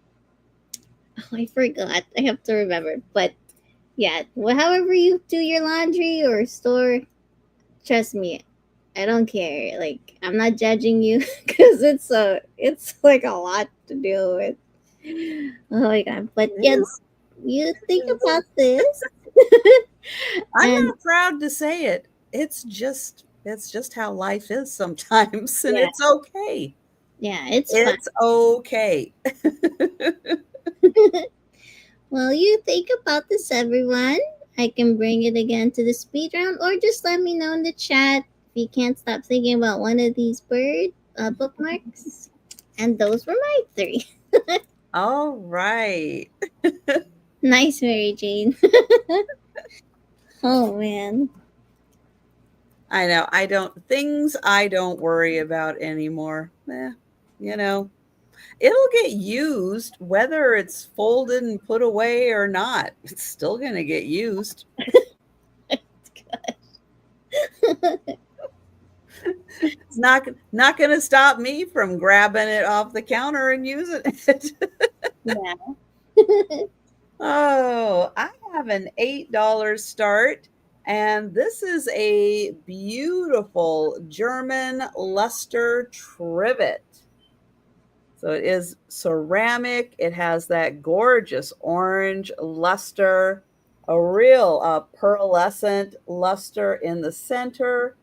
B: Oh, I forgot. I have to remember. But yeah, well, however you do your laundry or store, trust me, I don't care. Like I'm not judging you because it's like a lot to deal with. Oh my god! But
A: It
B: yeah,
A: is.
B: you
A: It
B: think
A: is.
B: about this,
A: I'm
B: and
A: not proud to say it. It's just how life is sometimes, and
B: yeah,
A: it's okay.
B: yeah, it's fun.
A: It's okay.
B: Well, you think about this, everyone. I can bring it again to the speed round, or just let me know in the chat if you can't stop thinking about one of these bookmarks. And those were my three.
A: All right.
B: Nice, Mary Jane. Oh man.
A: I know. I don't worry about anymore. You know, it'll get used whether it's folded and put away or not. It's still going to get used. It's not going to stop me from grabbing it off the counter and using it.
B: Yeah.
A: Oh, I have an $8 start, and this is a beautiful German luster trivet. So it is ceramic. It has that gorgeous orange luster, a real pearlescent luster in the center,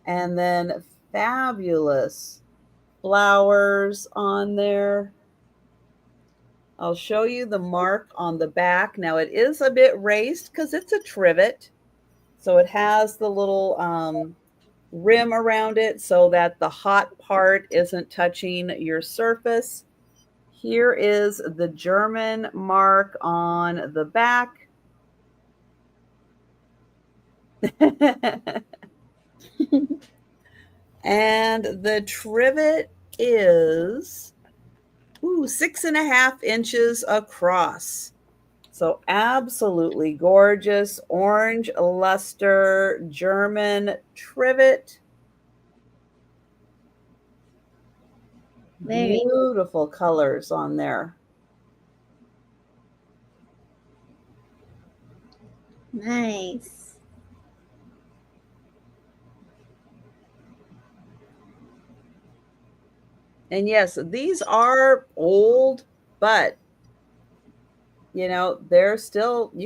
A: and then fabulous flowers on there. I'll show you the mark on the back. Now it is a bit raised because it's a trivet. So it has the little rim around it so that the hot part isn't touching your surface. Here is the German mark on the back. And the trivet is 6.5 inches across. So absolutely gorgeous orange luster German trivet.
B: Very
A: Beautiful colors on there.
B: nice.
A: And yes, these are old, but you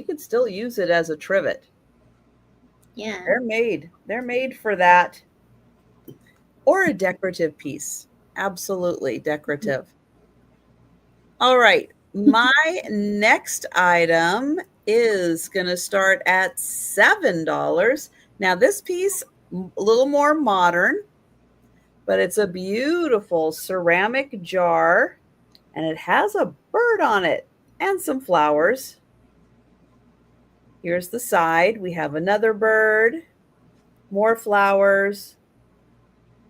A: could still use it as a trivet.
B: Yeah.
A: They're made for that, or a decorative piece. Absolutely decorative. All right. My next item is going to start at $7. Now, this piece, a little more modern, but it's a beautiful ceramic jar, and it has a bird on it and some flowers. Here's the side. We have another bird, more flowers,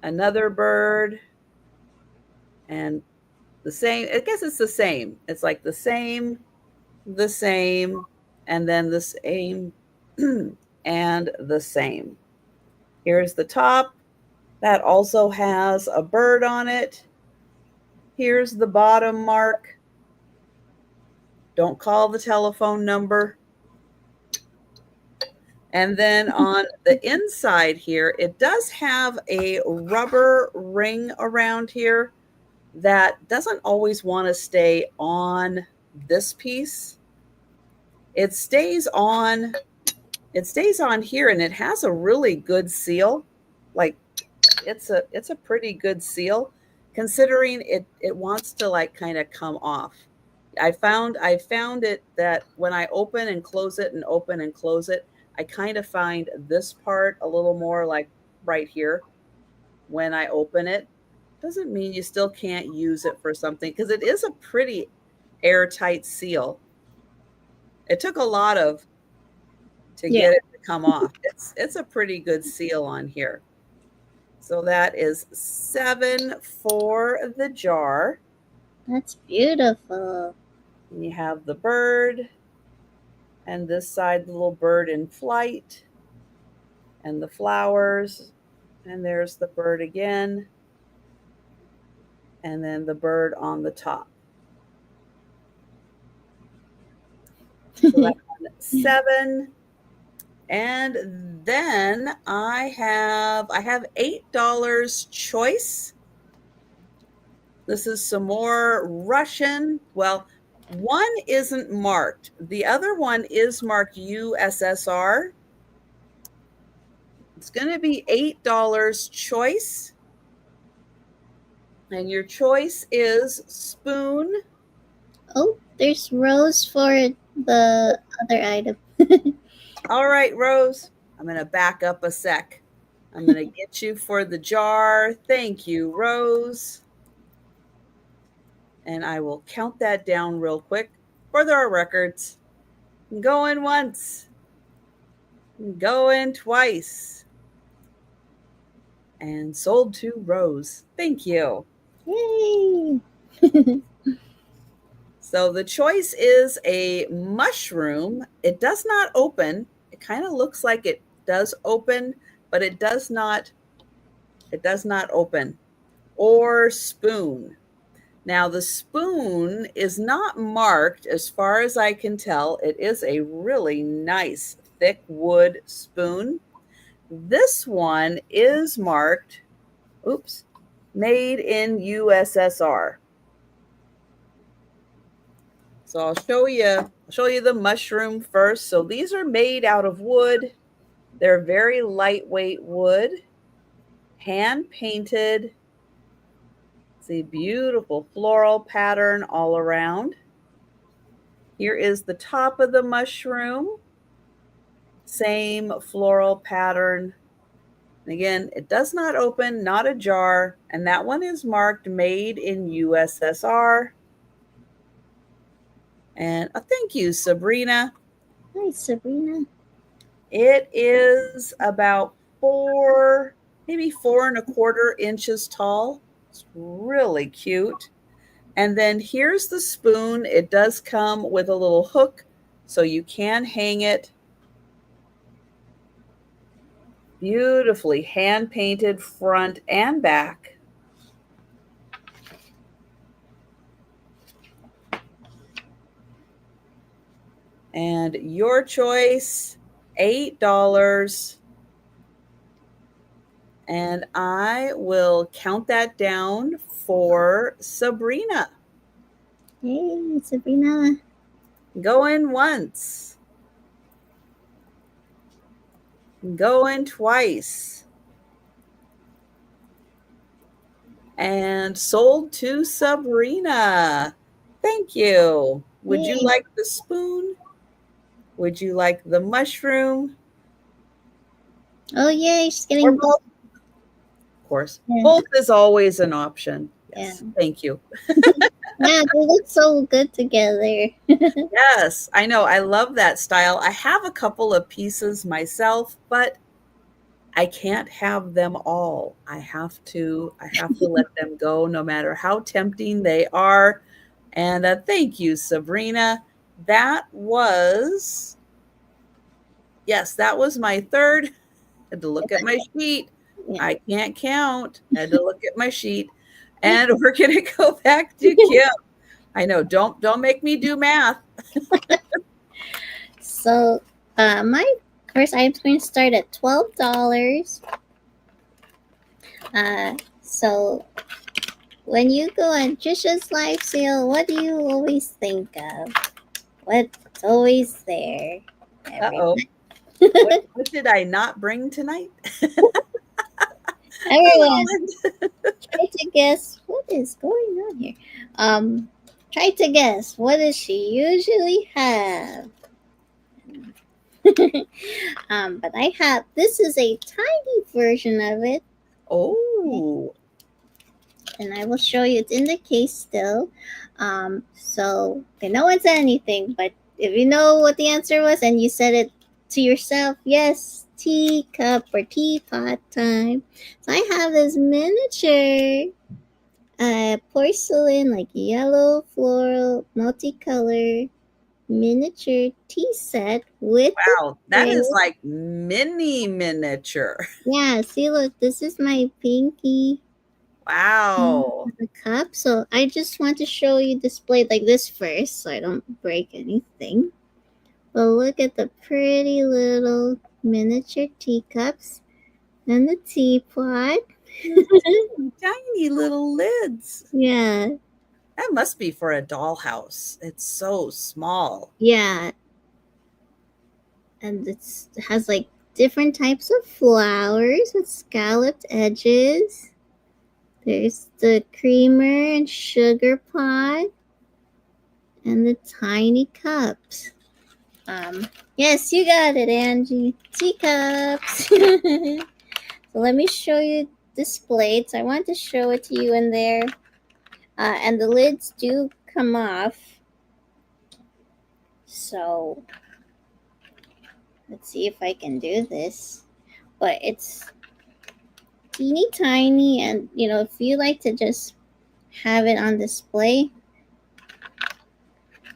A: another bird, and the same. I guess it's the same. It's like the same, and then the same, and the same. Here's the top. That also has a bird on it. Here's the bottom mark. Don't call the telephone number. And then on the inside here, it does have a rubber ring around here that doesn't always want to stay on this piece. It stays on here, and it has a really good seal. Like it's a pretty good seal considering it wants to like kind of come off. I found it that when I open and close it and open and close it, I kind of find this part a little more like right here when I open it. Doesn't mean you still can't use it for something because it is a pretty airtight seal. It took a lot of to get it to come off. It's a pretty good seal on here. So that is 7 for the jar.
B: That's beautiful.
A: And you have the bird, and this side the little bird in flight, and the flowers, and there's the bird again, and then the bird on the top. So that's 7. And then I have $8 choice. This is some more Russian. Well, one isn't marked. The other one is marked USSR. It's going to be $8 choice. And your choice is spoon.
B: Oh, there's Rose for the other item.
A: All right, Rose, I'm going to back up a sec. I'm going to get you for the jar. Thank you, Rose. And I will count that down real quick for our records. Going once. Going twice. And sold to Rose. Thank you.
B: Yay!
A: So the choice is a mushroom. It does not open. It kind of looks like it does open, but it does not open. Or spoon. Now the spoon is not marked as far as I can tell. It is a really nice thick wood spoon. This one is marked, made in USSR. So I'll show you the mushroom first. So these are made out of wood. They're very lightweight wood, hand painted. See, beautiful floral pattern all around. Here is the top of the mushroom. Same floral pattern. Again, it does not open, not a jar, and that one is marked made in USSR. And thank you, Sabrina.
B: Hi, Sabrina.
A: It is about 4, maybe 4¼ inches tall. It's really cute. And then here's the spoon. It does come with a little hook, so you can hang it. Beautifully hand-painted front and back. And your choice, $8. And I will count that down for Sabrina.
B: Hey, Sabrina.
A: Going once. Going twice. And sold to Sabrina. Thank you. Would you like the spoon? Would you like the mushroom?
B: Oh, yeah, she's getting both.
A: Of course. Yeah. Both is always an option. Yes.
B: Yeah.
A: Thank you.
B: Yeah, they look so good together.
A: Yes, I know. I love that style. I have a couple of pieces myself, but I can't have them all. I have to let them go no matter how tempting they are. And thank you, Sabrina. That was my third. I had to look at my sheet. Yeah. I can't count. I had to look at my sheet. And we're going to go back to Kim. I know. Don't make me do math.
B: So my First items going to start at $12. So when you go on Trisha's live sale, what do you always think of? What's always there?
A: Uh-oh.
B: Everyone,
A: What did I not bring tonight?
B: everyone,
A: Hello,
B: try to guess what is going on here. Try to guess what does she usually have? But I have this is a tiny version of it,
A: Oh,
B: and I will show you. It's in the case still. So okay, no one said anything, but if you know what the answer was and you said it to yourself, yes, teacup or teapot time. So I have this miniature porcelain, like yellow floral, multicolor miniature tea set with the
A: wow. That
B: tray.
A: is like mini miniature.
B: Yeah, see, look, this is my pinky
A: Wow.
B: the cup. So I just want to show you displayed like this first, so I don't break anything. But look at the pretty little miniature teacups and the teapot.
A: Tiny little lids.
B: Yeah,
A: That must be for a dollhouse. It's so small.
B: yeah, and it has like different types of flowers with scalloped edges. There's the creamer and sugar pot and the tiny cups. Yes, you got it, Angie. Teacups. So let me show you displayed. So I want to show it to you in there. And the lids do come off. So let's see if I can do this. But it's teeny tiny, and you know, if you like to just have it on display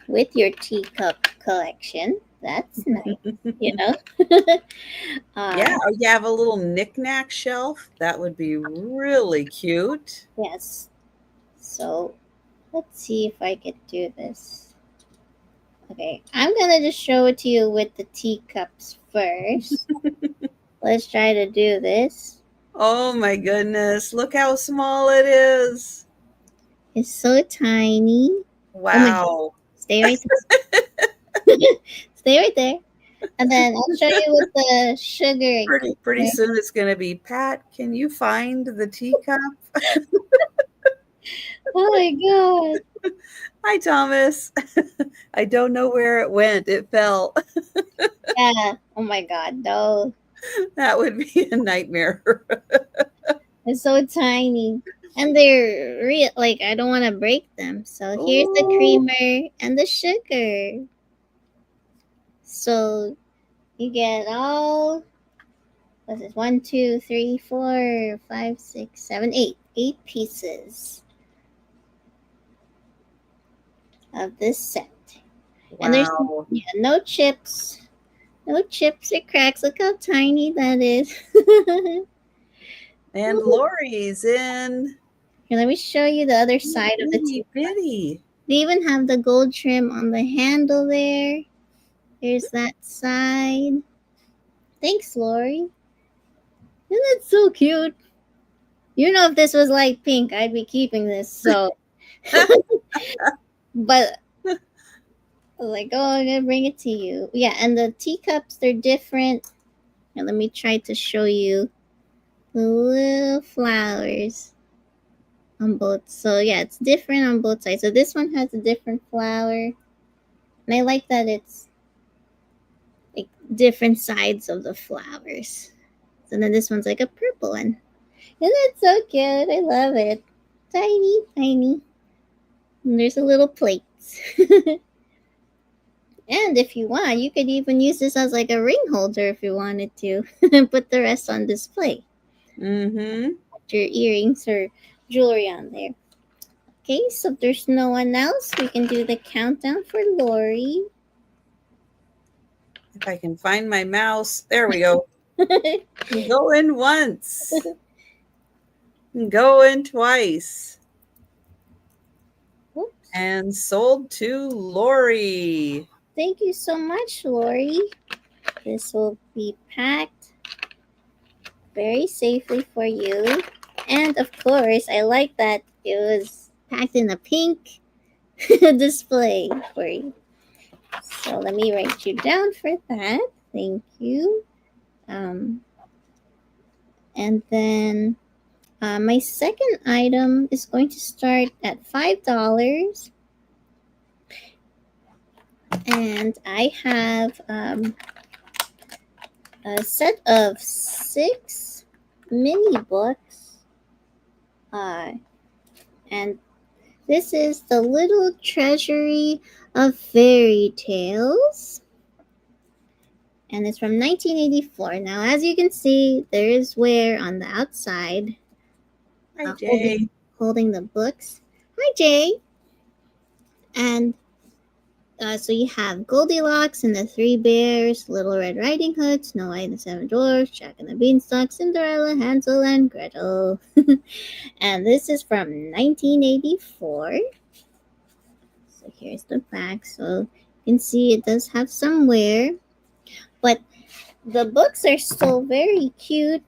B: with your teacup collection, that's nice, you know.
A: Yeah,
B: um,
A: or you have a little knickknack shelf. That would be really cute.
B: yes. So let's see if I could do this. Okay, I'm gonna just show it to you with the teacups first. Let's try to do this.
A: Oh my goodness. Look how small it is.
B: It's so tiny. Oh my god,
A: Wow.
B: stay right there. Stay right there. And then I'll show you with the sugar.
A: Pretty soon it's going to be, Pat, can you find the teacup?
B: Oh my god.
A: Hi, Thomas. I don't know where it went. It fell.
B: Yeah. Oh my god, no.
A: That would be a nightmare.
B: It's so tiny. And they're real, like, I don't want to break them. So here's the
A: Ooh.
B: creamer and the sugar. So you get all, what's this? 1, 2, 3, 4, 5, 6, 7, 8. 8 pieces of this set. And there's
A: Wow.
B: no chips. No chips or cracks. Look how tiny that is.
A: And Lori's in.
B: Here, let me show you the other side of the
A: Itty
B: teapot.
A: bitty.
B: They even have the gold trim on the handle there. Here's that side. Thanks, Lori. Isn't that so cute? You know, if this was light pink, I'd be keeping this. So, but like, oh, I'm gonna bring it to you. Yeah, and the teacups, they're different. And let me try to show you the little flowers on both. So yeah, it's different on both sides. So this one has a different flower, and I like that it's like different sides of the flowers. And then this one's like a purple one. And that's so cute. I love it. Tiny, tiny. And there's a little plates. And if you want, you could even use this as like a ring holder if you wanted to. And put the rest on display.
A: Mm-hmm.
B: Put your earrings or jewelry on there. Okay, so if there's no one else, we can do the countdown for Lori.
A: If I can find my mouse. There we go. Go in once. Go in twice.
B: Oops.
A: And sold to Lori.
B: Thank you so much, Lori. This will be packed very safely for you. And of course, I like that it was packed in a pink display for you. So let me write you down for that. Thank you. And then my second item is going to start at $5. And I have a set of 6 mini books. And this is The Little Treasury of Fairy Tales. And it's from 1984. Now, as you can see, there is wear on the outside.
A: Hi, Jay.
B: Holding the books. Hi, Jay. And so you have Goldilocks and the Three Bears, Little Red Riding Hood, Snow White and the Seven Dwarfs, Jack and the Beanstalk, Cinderella, Hansel and Gretel. And this is from 1984. So here's the back. So you can see it does have some wear. But the books are still very cute.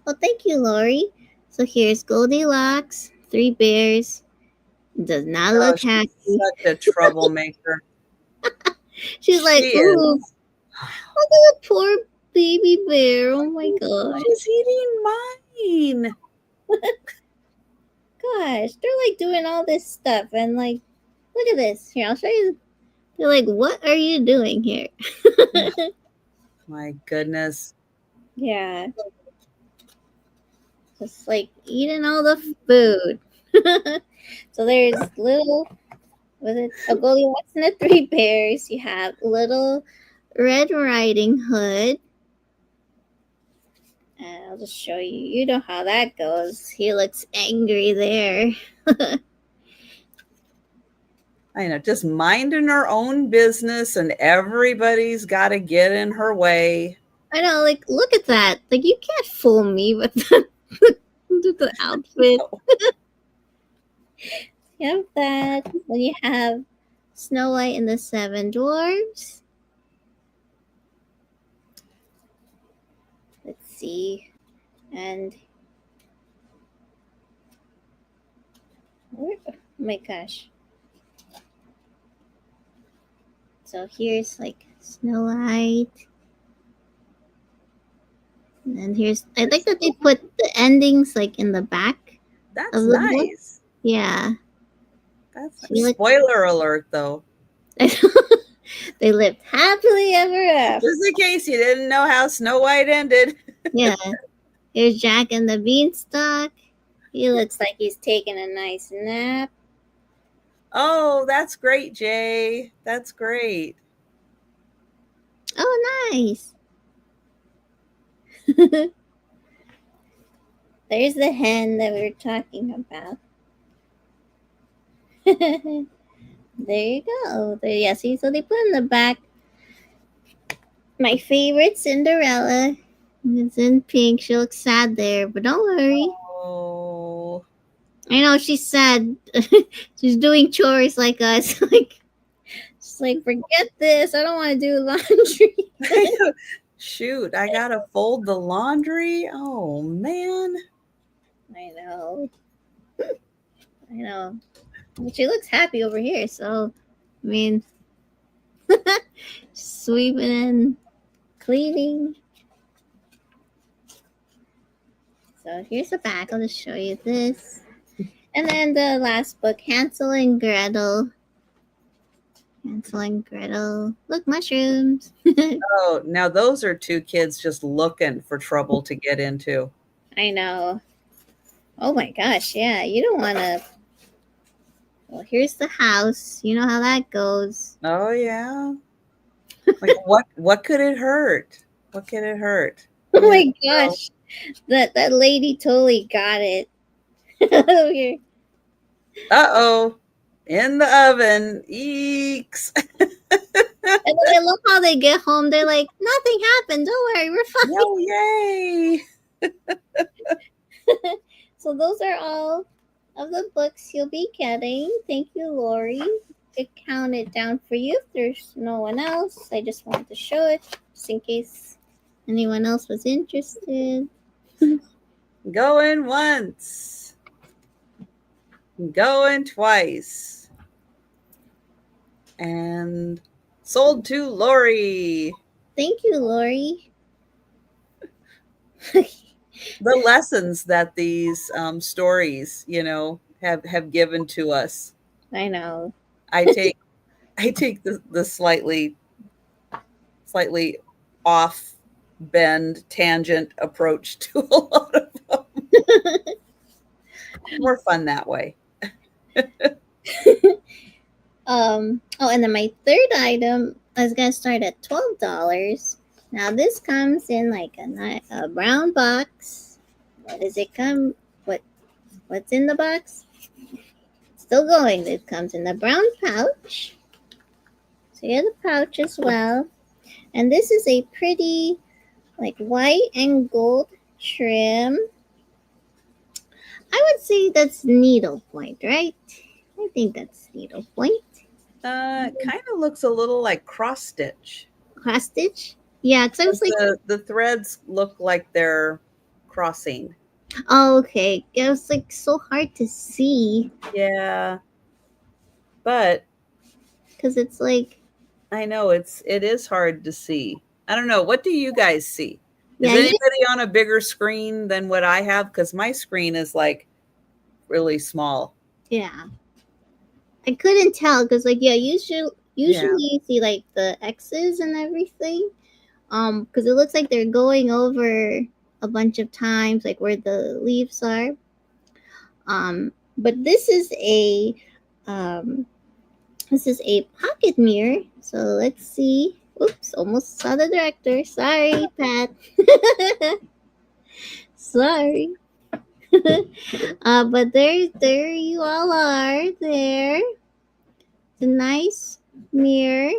B: Well, thank you, Lori. So here's Goldilocks, Three Bears. Does not look happy.
A: Such a troublemaker.
B: She's like, ooh, look at the poor baby bear. Oh my gosh.
A: She's eating mine.
B: Gosh, they're like doing all this stuff. And like, look at this. Here, I'll show you. They're like, what are you doing here?
A: My goodness.
B: Yeah. Just like eating all the food. So there's little, Goldilocks and the Three Bears. You have Little Red Riding Hood. And I'll just show you. You know how that goes. He looks angry there.
A: I know, just minding her own business, and everybody's got to get in her way.
B: I know, like, look at that. Like, you can't fool me with the outfit. No. You have that. Then you have Snow White and the Seven Dwarfs. Let's see. And oh my gosh. So here's like Snow White. And then here's, I like that they put the endings like in the back.
A: That's nice. Book.
B: Yeah.
A: That's nice. Spoiler alert, though.
B: They lived happily ever after.
A: Just in case you didn't know how Snow White ended.
B: Yeah. Here's Jack and the Beanstalk. He looks like he's taking a nice nap.
A: Oh, that's great, Jay. That's great.
B: Oh, nice. There's the hen that we were talking about. There you go. There, yeah, see, so they put in the back my favorite Cinderella. It's in pink. She looks sad there, but don't worry.
A: Oh.
B: I know she's sad. She's doing chores like us. Like, she's like, forget this. I don't want to do laundry.
A: Shoot, I gotta fold the laundry. Oh man.
B: I know. I know. But she looks happy over here, so I mean, sweeping and cleaning. So here's the back. I'll just show you this. And then the last book, Hansel and Gretel. Hansel and Gretel. Look, mushrooms.
A: Oh, now those are two kids just looking for trouble to get into.
B: I know. Oh my gosh, yeah. You don't want to. Well, here's the house. You know how that goes.
A: Oh yeah. Like what could it hurt? What could it hurt?
B: Oh my gosh. That lady totally got it. Here.
A: Uh-oh. In the oven. Eeks.
B: And then I love how they get home. They're like, nothing happened. Don't worry, we're fine.
A: Oh, yay.
B: So those are all of the books you'll be getting. Thank you, Lori. I counted down for you. If there's no one else, I just wanted to show it just in case anyone else was interested.
A: Going once. Going twice. And sold to Lori.
B: Thank you, Lori.
A: The lessons that these stories, have given to us.
B: I know.
A: I take the slightly off bend tangent approach to a lot of them. More fun that way.
B: Oh, and then my third item is gonna start at $12. Now this comes in like a brown box. What does it come? What's in the box? Still going. It comes in a brown pouch. So you have the pouch as well. And this is a pretty like white and gold trim. I would say that's needlepoint, right? I think that's needlepoint.
A: Kind of looks a little like cross stitch.
B: Cross stitch? Yeah, because I was like,
A: The threads look like they're crossing.
B: oh, okay. It was like so hard to see
A: Yeah. But
B: because it's like,
A: I know it is hard to see. I don't know. What do you guys see? Is
B: yeah,
A: anybody on a bigger screen than what I have? Because my screen is like really small.
B: yeah. I couldn't tell because like yeah, usually
A: Yeah.
B: you see like the X's and everything. Because it looks like they're going over a bunch of times, like where the leaves are. But um, this is a pocket mirror. So let's see. Oops, almost saw the director. Sorry, Pat. Sorry. But there you all are. There, it's a nice mirror.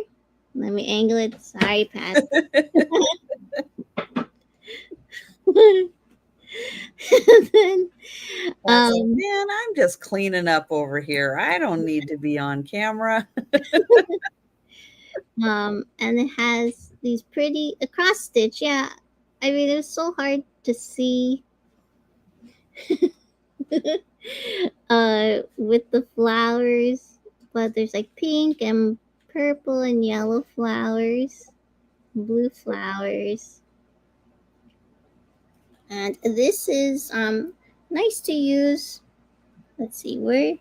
B: Let me angle it. Sorry, Pat. Then,
A: Man, I'm just cleaning up over here. I don't need to be on camera.
B: and it has these pretty a cross stitch. Yeah, I mean it's so hard to see. With the flowers, but there's like pink and purple and yellow flowers, blue flowers, and this is nice to use. Let's see where you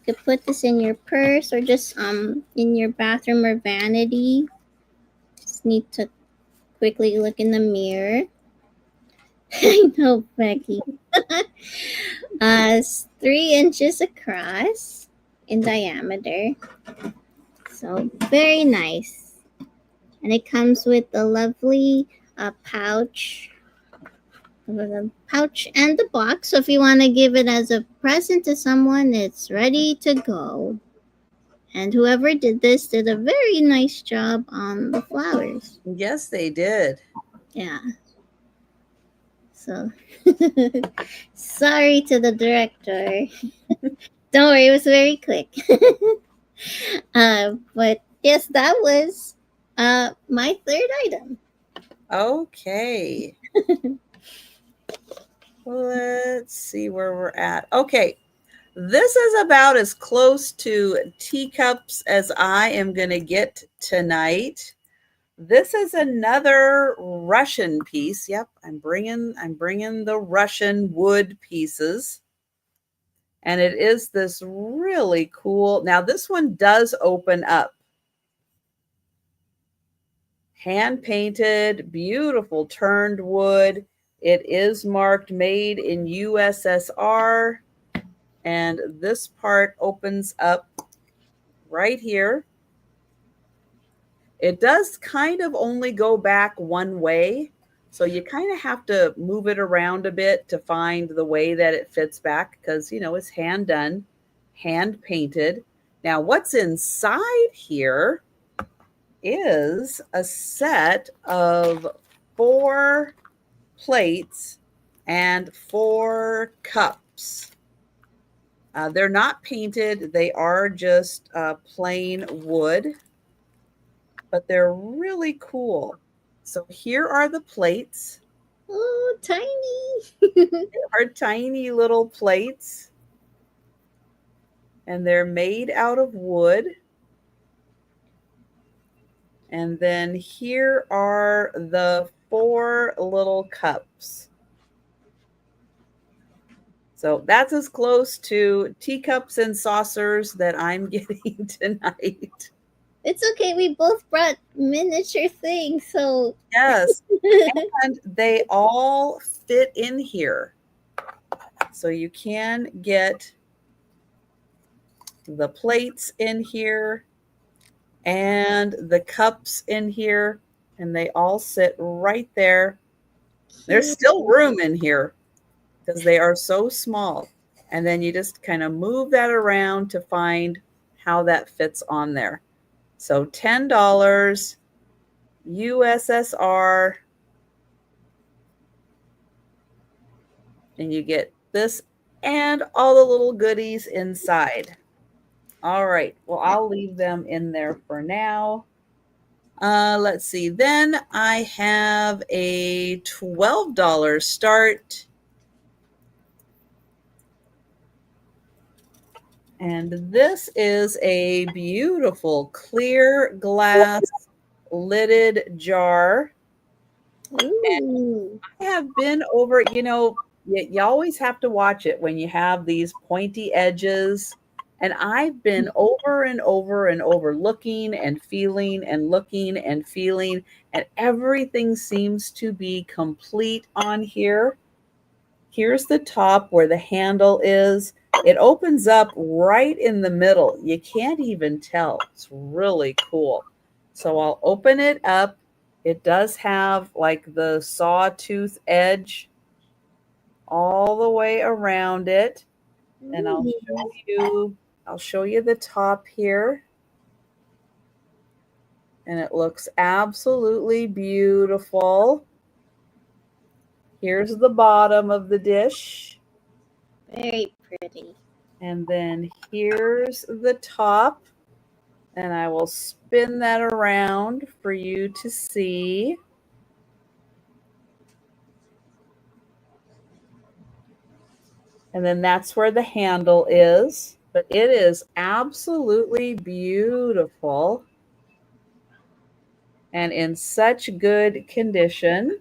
B: could put this in your purse or just in your bathroom or vanity. Just need to quickly look in the mirror. I know, Becky. It's 3 inches across in diameter. So very nice. And it comes with a lovely pouch. The pouch and the box. So if you want to give it as a present to someone, it's ready to go. And whoever did this did a very nice job on the flowers.
A: Yes, they did.
B: Yeah. So sorry to the director. Don't worry, it was very quick. But yes, that was my third item.
A: Okay. Let's see where we're at. Okay. This is about as close to teacups as I am going to get tonight. This is another Russian piece. Yep, I'm bringing the Russian wood pieces. And it is this really cool. Now this one does open up. Hand painted, beautiful turned wood. It is marked made in USSR. And this part opens up right here. It does kind of only go back one way. So you kind of have to move it around a bit to find the way that it fits back because, it's hand done, hand painted. Now, what's inside here is a set of 4 plates and 4 cups. They're not painted. They are just plain wood, but they're really cool. So here are the plates.
B: Oh, tiny.
A: They are tiny little plates, and they're made out of wood. And then here are the 4 little cups. So that's as close to teacups and saucers that I'm getting tonight.
B: It's okay. We both brought miniature things, so
A: Yes, and they all fit in here. So you can get the plates in here and the cups in here, and they all sit right there. There's still room in here because they are so small. And then you just kind of move that around to find how that fits on there. So $10 USSR, and you get this and all the little goodies inside. All right, well, I'll leave them in there for now. Let's see. Then I have a $12 start. And this is a beautiful clear glass lidded jar.
B: ooh.
A: I have been over, you always have to watch it when you have these pointy edges. And I've been over and over and over looking and feeling and looking and feeling, and everything seems to be complete on here. Here's the top where the handle is. It opens up right in the middle. You can't even tell. It's really cool. So I'll open it up. It does have like the sawtooth edge all the way around it. And I'll show you the top here. And it looks absolutely beautiful. Here's the bottom of the dish.
B: Very pretty.
A: And then here's the top. And I will spin that around for you to see. And then that's where the handle is. But it is absolutely beautiful and in such good condition.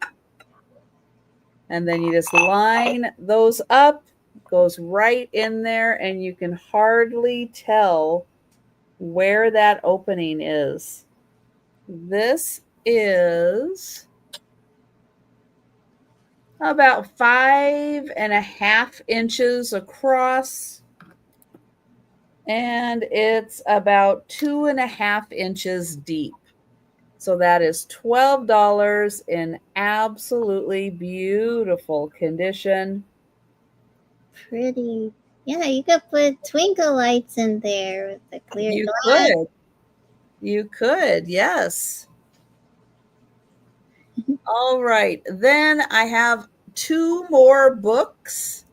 A: And then you just line those up, goes right in there, and you can hardly tell where that opening is. This is about 5.5 inches across, and it's about 2.5 inches deep. So that is $12 in absolutely beautiful condition.
B: Pretty. Yeah, you could put twinkle lights in there with the clear
A: You
B: glass.
A: could. You could, yes. All right. Then I have 2 more books.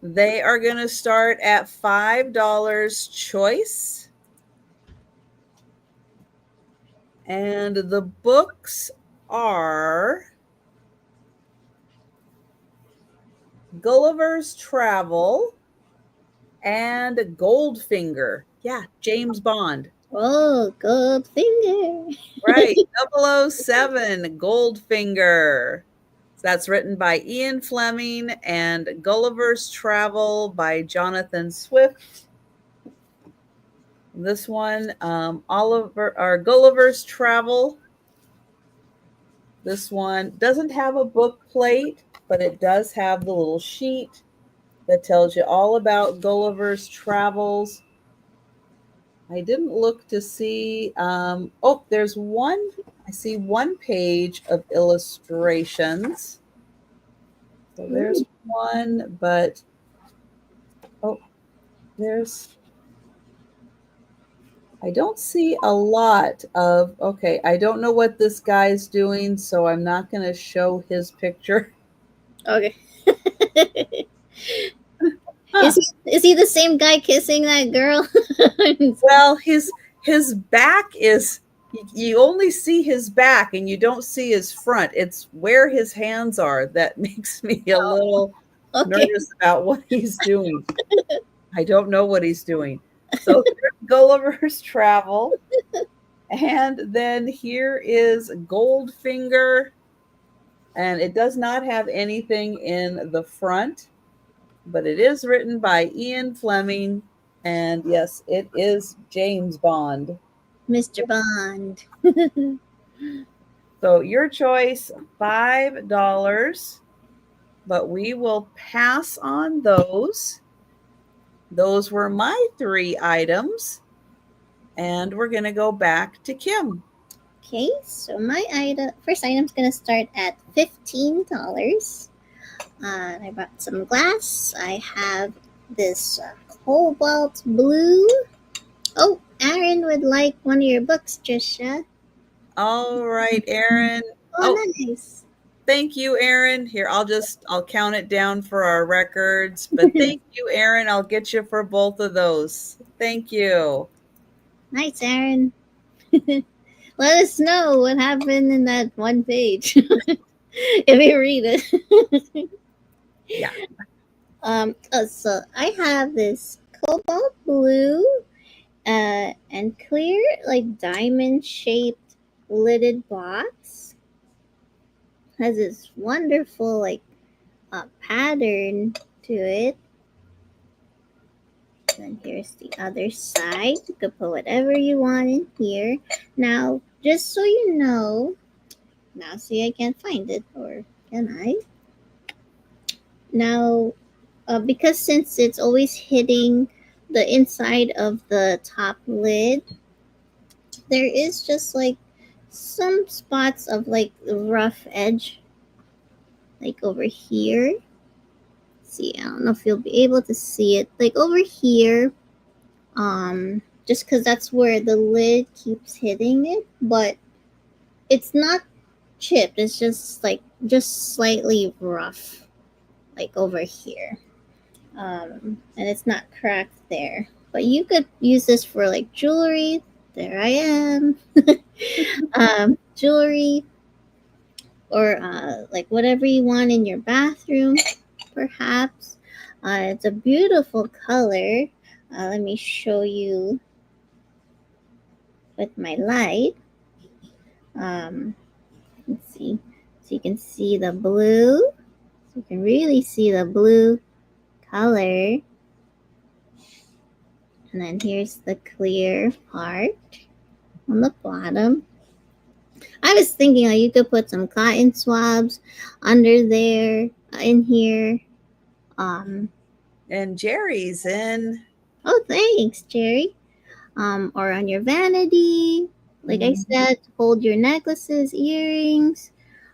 A: They are going to start at $5 choice. And the books are Gulliver's Travel and Goldfinger. Yeah, James Bond.
B: Oh, Goldfinger.
A: Right, 007, Goldfinger. So that's written by Ian Fleming, and Gulliver's Travel by Jonathan Swift. This one, Gulliver's Travel. This one doesn't have a book plate, but it does have the little sheet that tells you all about Gulliver's Travels. I didn't look to see. There's one. I see one page of illustrations. So there's one, but I don't see a lot of. Okay, I don't know what this guy's doing, so I'm not going to show his picture.
B: Okay. Is he the same guy kissing that girl?
A: Well, his back is you only see his back and you don't see his front. It's where his hands are that makes me a little
B: Okay.
A: nervous about what he's doing. I don't know what he's doing. So there's Gulliver's Travel. And then here is Goldfinger. And it does not have anything in the front, but it is written by Ian Fleming. And yes, it is James Bond.
B: Mr. Bond.
A: So your choice, $5, but we will pass on those. Those were my 3 items. And we're going to go back to Kim.
B: Okay, so my first item's gonna start at $15. I bought some glass. I have this cobalt blue. Oh, Aaron would like one of your books, Trisha.
A: All right, Aaron.
B: Oh, nice.
A: Thank you, Aaron. Here, I'll count it down for our records. But thank you, Aaron. I'll get you for both of those. Thank you.
B: Nice, Aaron. Let us know what happened in that one page if you read it.
A: Yeah.
B: So I have this cobalt blue and clear, like diamond shaped lidded box. Has this wonderful like pattern to it. And here's the other side. You could put whatever you want in here. Now, just so you know, now see I can't find it, or can I? Now, because since it's always hitting the inside of the top lid, there is just like some spots of like rough edge, like over here. See, I don't know if you'll be able to see it, like over here. Just because that's where the lid keeps hitting it, but it's not chipped. It's just slightly rough, like over here. And it's not cracked there. But you could use this for like jewelry. There I am. Jewelry, or like whatever you want in your bathroom, perhaps. It's a beautiful color. Let me show you with my light. Let's see. So you can see the blue. So you can really see the blue color. And then here's the clear part on the bottom. I was thinking you could put some cotton swabs under there, in here.
A: And Jerry's in.
B: Oh, thanks, Jerry. Or on your vanity. Like I said, hold your necklaces, earrings,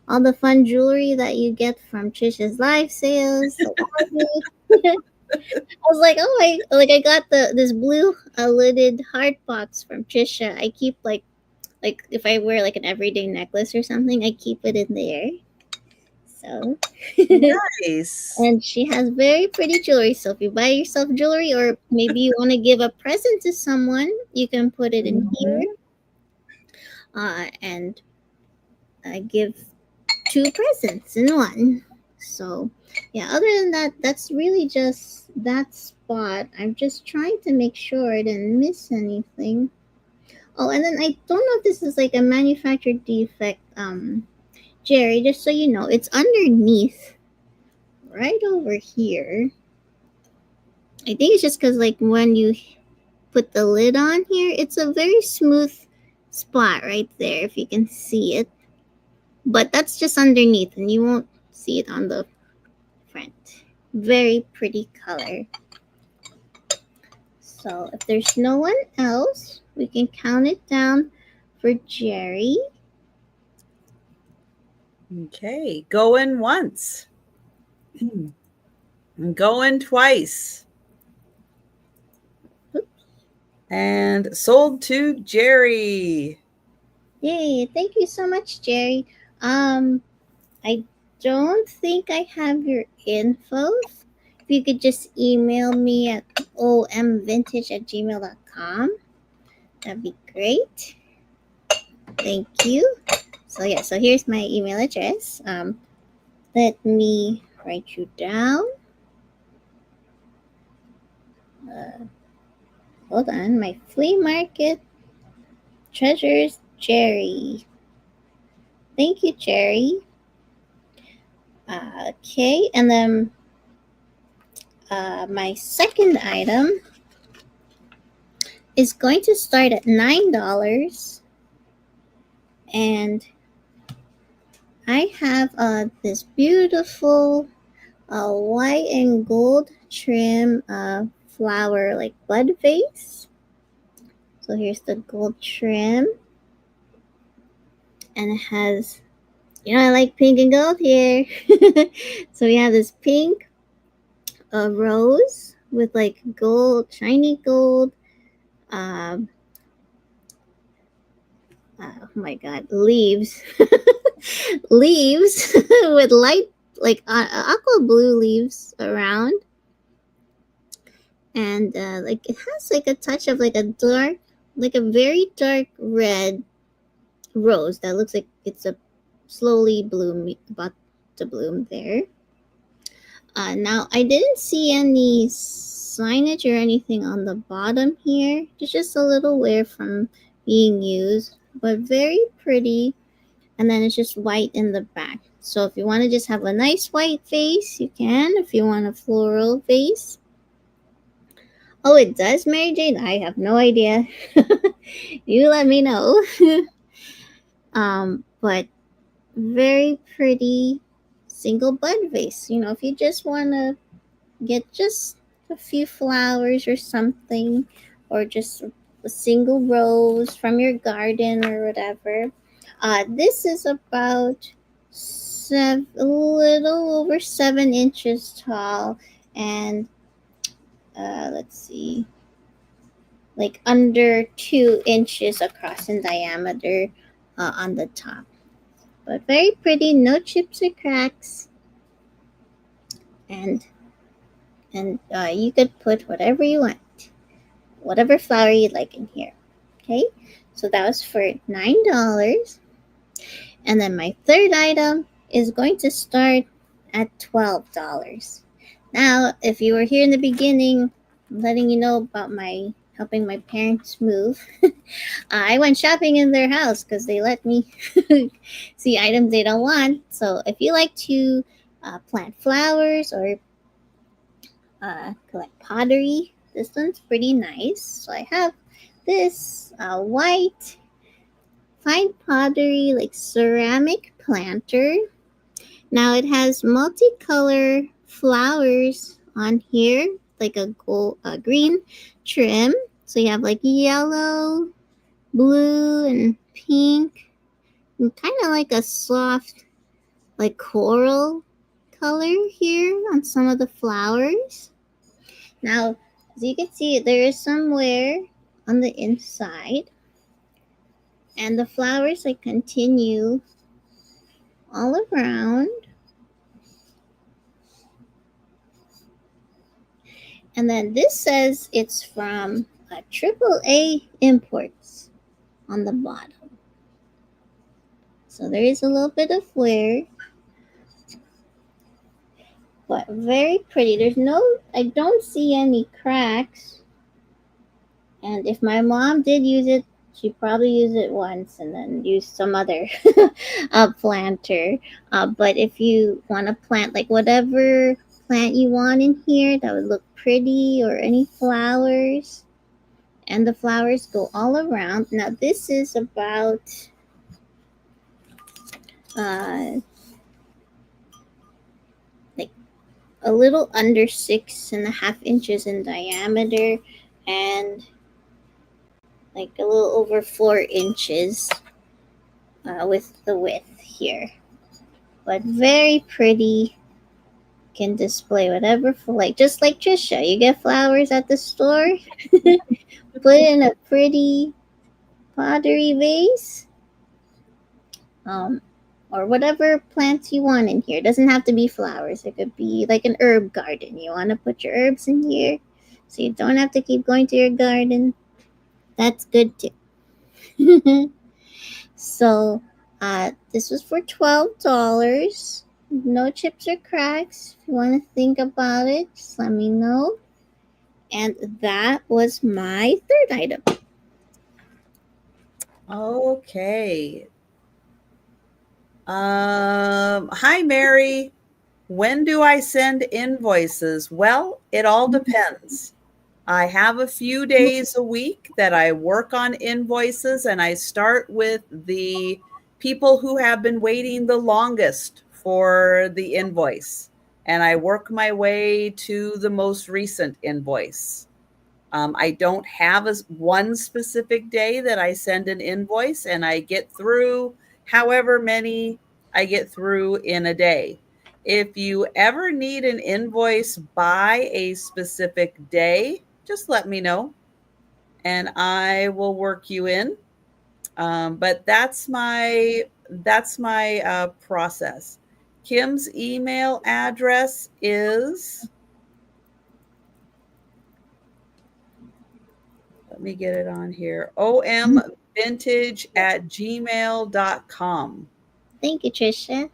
B: all the fun jewelry that you get from Trisha's live sales. I was like, oh, I got this blue lidded heart box from Trisha. I keep like if I wear like an everyday necklace or something, I keep it in there. So
A: Nice.
B: And she has very pretty jewelry. So if you buy yourself jewelry, or maybe you want to give a present to someone, you can put it in here. And give 2 presents in one. So yeah, other than that, that's really just that spot. I'm just trying to make sure I didn't miss anything. Oh, and then I don't know if this is like a manufacturer defect, Jerry, just so you know, it's underneath, right over here. I think it's just because like when you put the lid on here, it's a very smooth spot right there, if you can see it. But that's just underneath, and you won't see it on the front. Very pretty color. So if there's no one else, we can count it down for Jerry.
A: Okay, going once. Going twice.
B: Oops.
A: And sold to Jerry.
B: Yay, thank you so much, Jerry. I don't think I have your info. If you could just email me at omvintage@gmail.com, that'd be great. Thank you. So yeah, so here's my email address. Let me write you down. Uh, Hold on, my flea market treasures, Jerry. Thank you, Jerry. Okay, and then my second item is going to start at $9, and I have this beautiful white and gold trim flower like bud vase. So here's the gold trim, and it has, I like pink and gold here. So we have this pink rose with like gold, shiny gold. Um, oh my god, leaves, leaves with light like aqua blue leaves around, and like it has like a touch of like a dark, like a very dark red rose that looks like it's a slowly about to bloom there. Now I didn't see any signage or anything on the bottom here. It's just a little wear from being used, but very pretty. And then it's just white in the back. So if you want to just have a nice white vase, you can. If you want a floral vase. Oh, it does, Mary Jane? I have no idea. You let me know. But very pretty single bud vase. If you just want to get just a few flowers or something, or just a single rose from your garden or whatever. This is about a little over 7 inches tall, and let's see, like under 2 inches across in diameter on the top. But very pretty, no chips or cracks, and you could put whatever you want, whatever flower you'd like in here. Okay, so that was for $9. And then my third item is going to start at $12. Now, if you were here in the beginning, I'm letting you know about my helping my parents move. I went shopping in their house because they let me see items they don't want. So if you like to plant flowers or collect pottery, this one's pretty nice. So I have this white fine pottery like ceramic planter. Now it has multicolor flowers on here, like a green trim. So you have like yellow, blue, and pink, and kind of like a soft, like coral color here on some of the flowers. Now, as you can see, there is some wear on the inside, and the flowers like continue all around. And then this says it's from AAA imports on the bottom. So there is a little bit of wear, but very pretty. I don't see any cracks. And if my mom did use it, she probably used it once and then used some other planter. But if you want to plant like whatever plant you want in here that would look pretty, or any flowers, and the flowers go all around. Now this is about like a little under 6.5 inches in diameter, and like a little over 4 inches with the width here. But very pretty. Can display whatever for, like, just like Trisha. You get flowers at the store, put in a pretty pottery vase, or whatever plants you want in here. It doesn't have to be flowers. It could be like an herb garden. You want to put your herbs in here, so you don't have to keep going to your garden. That's good too. So this was for $12. No chips or cracks. If you want to think about it, just let me know. And that was my third item.
A: Okay. Hi, Mary. When do I send invoices? Well, it all depends. I have a few days a week that I work on invoices, and I start with the people who have been waiting the longest for the invoice. And I work my way to the most recent invoice. I don't have one specific day that I send an invoice, and I get through however many I get through in a day. If you ever need an invoice by a specific day, just let me know and I will work you in. But that's my process. Kim's email address is, let me get it on here, omvintage@gmail.com.
B: Thank you, Trisha.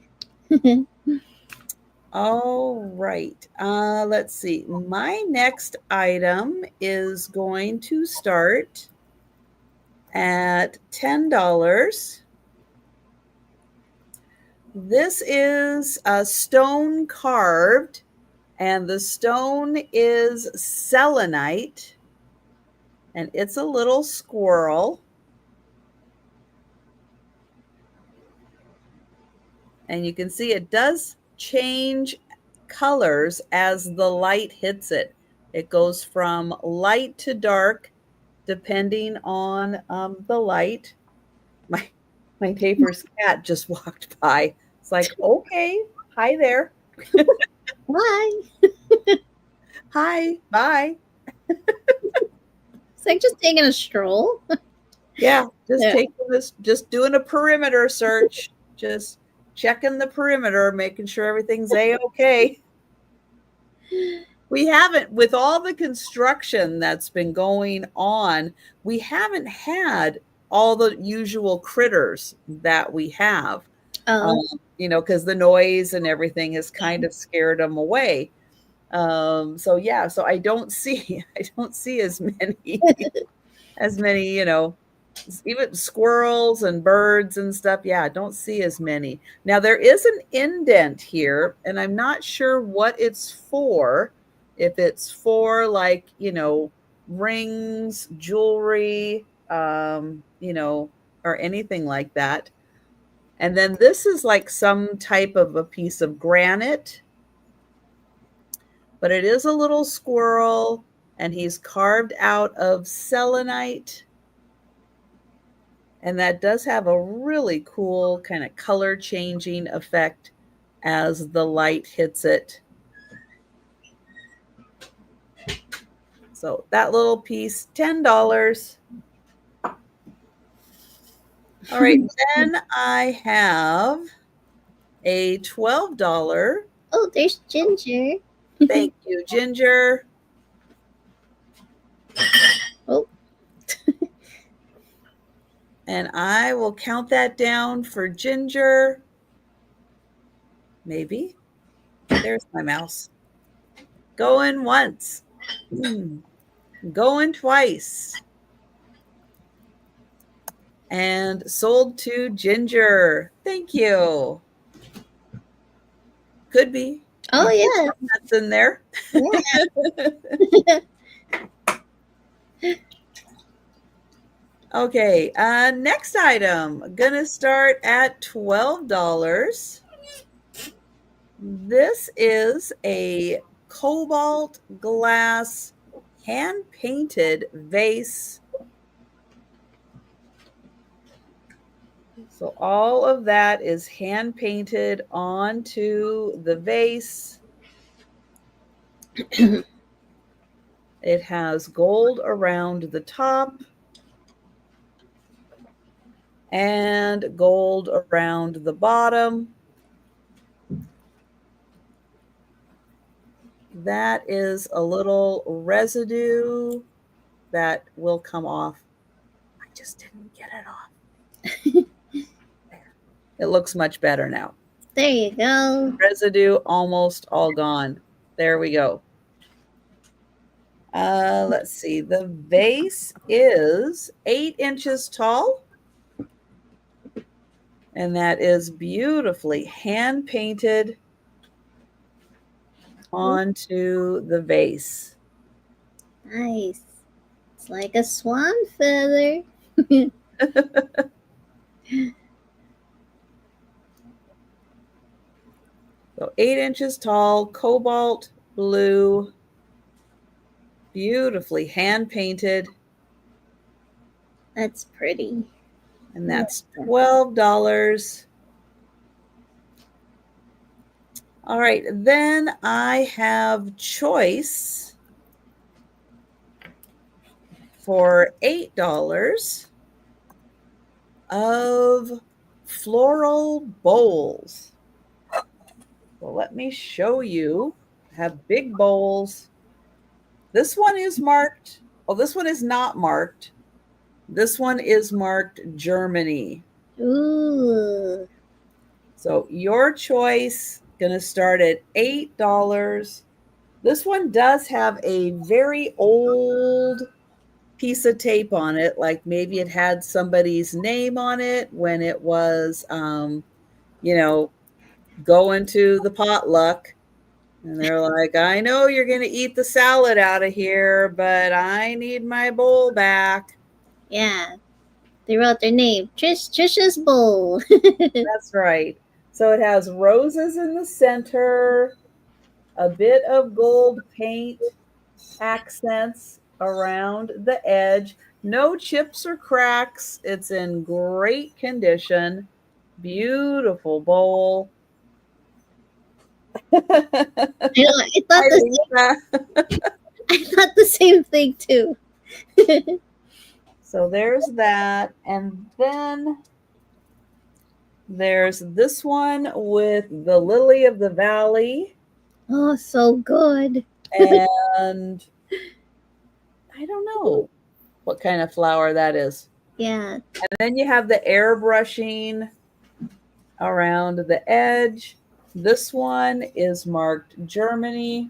A: All right. Let's see. My next item is going to start at $10. This is a stone carved, and the stone is selenite, and it's a little squirrel. And you can see it does change colors as the light hits it. It goes from light to dark depending on the light. My neighbor's cat just walked by. It's like, okay, hi there.
B: Why?
A: Hi, bye.
B: It's like just taking a stroll.
A: Yeah, just
B: Yeah.
A: taking this, just doing a perimeter search, just checking the perimeter, making sure everything's a-okay. We haven't, with all the construction that's been going on, we haven't had all the usual critters that we have,
B: Oh.
A: because the noise and everything has kind of scared them away. So yeah, so I don't see as many even squirrels and birds and stuff. Yeah, I don't see as many. Now there is an indent here, and I'm not sure what it's for. If it's for like, rings, jewelry, or anything like that. And then this is like some type of a piece of granite, but it is a little squirrel, and he's carved out of selenite. And that does have a really cool kind of color changing effect as the light hits it. So that little piece, $10. All right, then I have a $12.
B: Oh, there's Ginger.
A: Thank you, Ginger.
B: Oh.
A: And I will count that down for Ginger. Maybe. There's my mouse. Going once. Going twice. And sold to Ginger. Thank you. Could be.
B: Oh yeah.
A: That's in there.
B: Yeah.
A: Okay, next item. Gonna start at $12. This is a cobalt glass hand-painted vase. So all of that is hand-painted onto the vase. It has gold around the top and gold around the bottom. That is a little residue that will come off. I just didn't get it off. It looks much better now.
B: There you go.
A: Residue almost all gone. There we go. Let's see. The vase is 8 inches tall. And that is beautifully hand painted onto the vase.
B: Nice. It's like a swan feather.
A: So 8 inches tall, cobalt blue, beautifully hand painted.
B: That's pretty.
A: And that's $12. All right, then I have choice for $8 of floral bowls. Well, let me show you. I have big bowls. This one is marked. Oh, this one is not marked. This one is marked Germany.
B: Ooh.
A: So your choice, going to start at $8. This one does have a very old piece of tape on it, like maybe it had somebody's name on it when it was, going to the potluck. And they're like, I know you're going to eat the salad out of here, but I need my bowl back.
B: Yeah. They wrote their name. Trisha's bowl.
A: That's right. So it has roses in the center, a bit of gold paint accents around the edge, no chips or cracks. It's in great condition. Beautiful bowl.
B: I thought the same thing too.
A: So there's that. And then there's this one with the lily of the valley.
B: Oh, so good.
A: And I don't know what kind of flower that is.
B: Yeah.
A: And then you have the airbrushing around the edge. This one is marked Germany.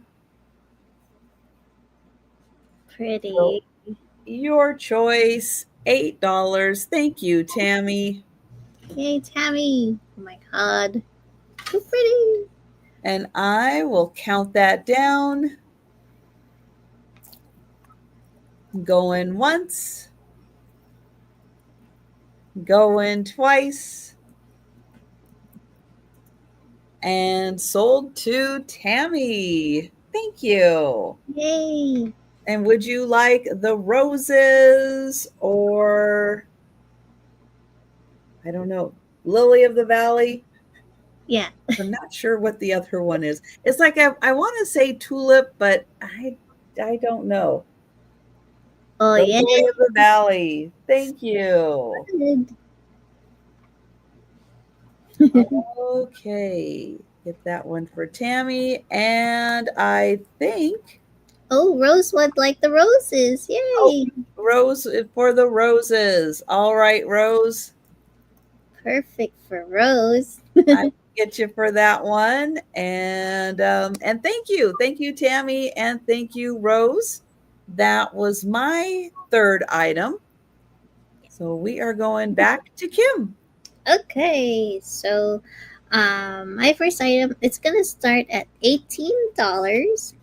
B: Pretty.
A: So your choice, $8. Thank you, Tammy.
B: Yay, Tammy. Oh my God. So pretty.
A: And I will count that down. Going once. Going twice. And sold to Tammy. Thank you.
B: Yay.
A: And would you like the roses or, I don't know, lily of the valley?
B: Yeah.
A: I'm not sure what the other one is. It's like I want to say tulip, but I don't know.
B: Oh,
A: the
B: yeah.
A: lily of the valley. Thank you. Okay. Get that one for Tammy. And I think.
B: Oh, Rose would like the roses. Yay.
A: Oh, Rose for the roses. All right, Rose.
B: Perfect for Rose.
A: I get you for that one. And thank you, Tammy, and thank you, Rose. That was my third item. So we are going back to Kim.
B: Okay, so my first item, it's gonna start at $18,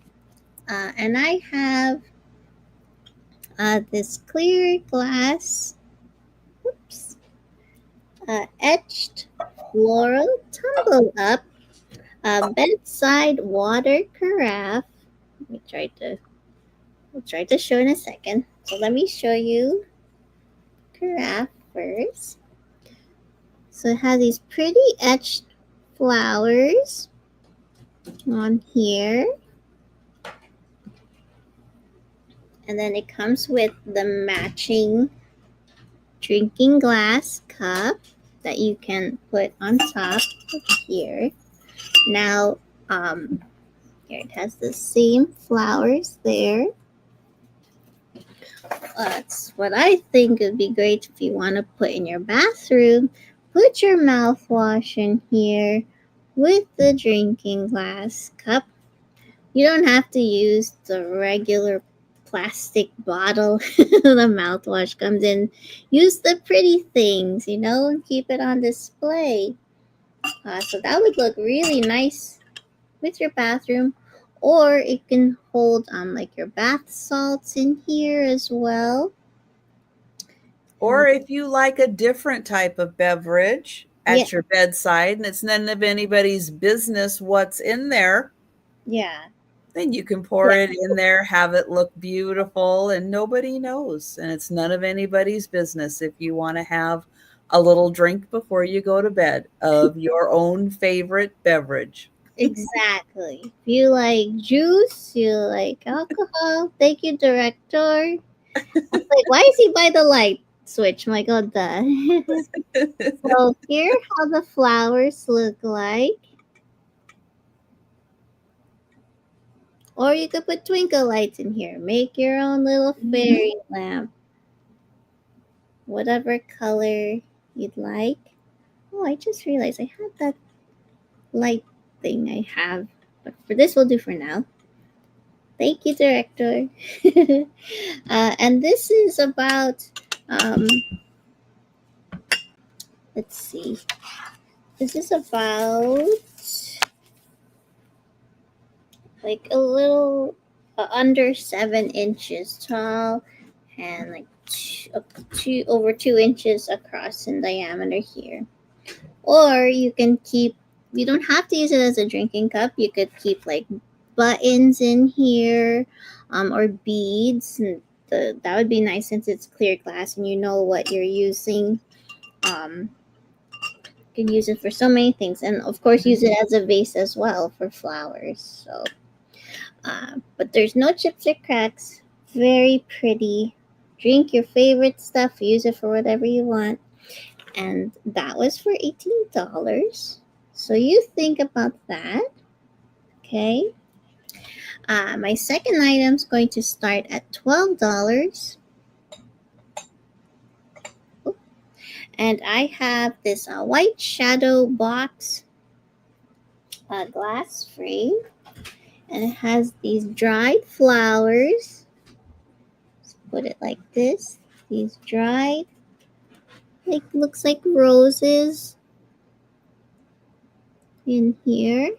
B: and I have this clear glass, etched floral tumble up bedside water carafe. We'll try to show in a second. So let me show you carafe first. So it has these pretty etched flowers on here. And then it comes with the matching drinking glass cup that you can put on top of here. Now, here it has the same flowers there. That's what I think would be great if you want to put in your bathroom. put your mouthwash in here with the drinking glass cup. You don't have to use the regular plastic bottle the mouthwash comes in. Use the pretty things, and keep it on display. So that would look really nice with your bathroom. Or it can hold like your bath salts in here as well.
A: Or if you like a different type of beverage
B: Yeah,
A: at your bedside and it's none of anybody's business what's in there,
B: yeah,
A: then you can pour
B: yeah.
A: it in there, have it look beautiful, and nobody knows. And it's none of anybody's business if you want to have a little drink before you go to bed of your own favorite beverage.
B: Exactly. If you like juice, you like alcohol. Thank you, director. Like, why is he by the light switch? My God, duh. So here, how the flowers look like. Or you could put twinkle lights in here. Make your own little
A: Mhm.
B: fairy lamp. Whatever color you'd like. Oh, I just realized I had that light thing I have. But for this, we'll do for now. Thank you, director. And this is about, um, let's see. This is about like a little under 7 inches tall and like over 2 inches across in diameter here. Or you can keep, you don't have to use it as a drinking cup. You could keep like buttons in here, or beads. And that would be nice since it's clear glass and you know what you're using. Um, you can use it for so many things, and of course, use it as a vase as well for flowers. So, but there's no chips or cracks. Very pretty. Drink your favorite stuff. Use it for whatever you want. And that was for $18. So you think about that. Okay. My second item is going to start at $12. And I have this white shadow box, glass frame. And it has these dried flowers. Let's put it like this. These dried, like, looks like roses in here.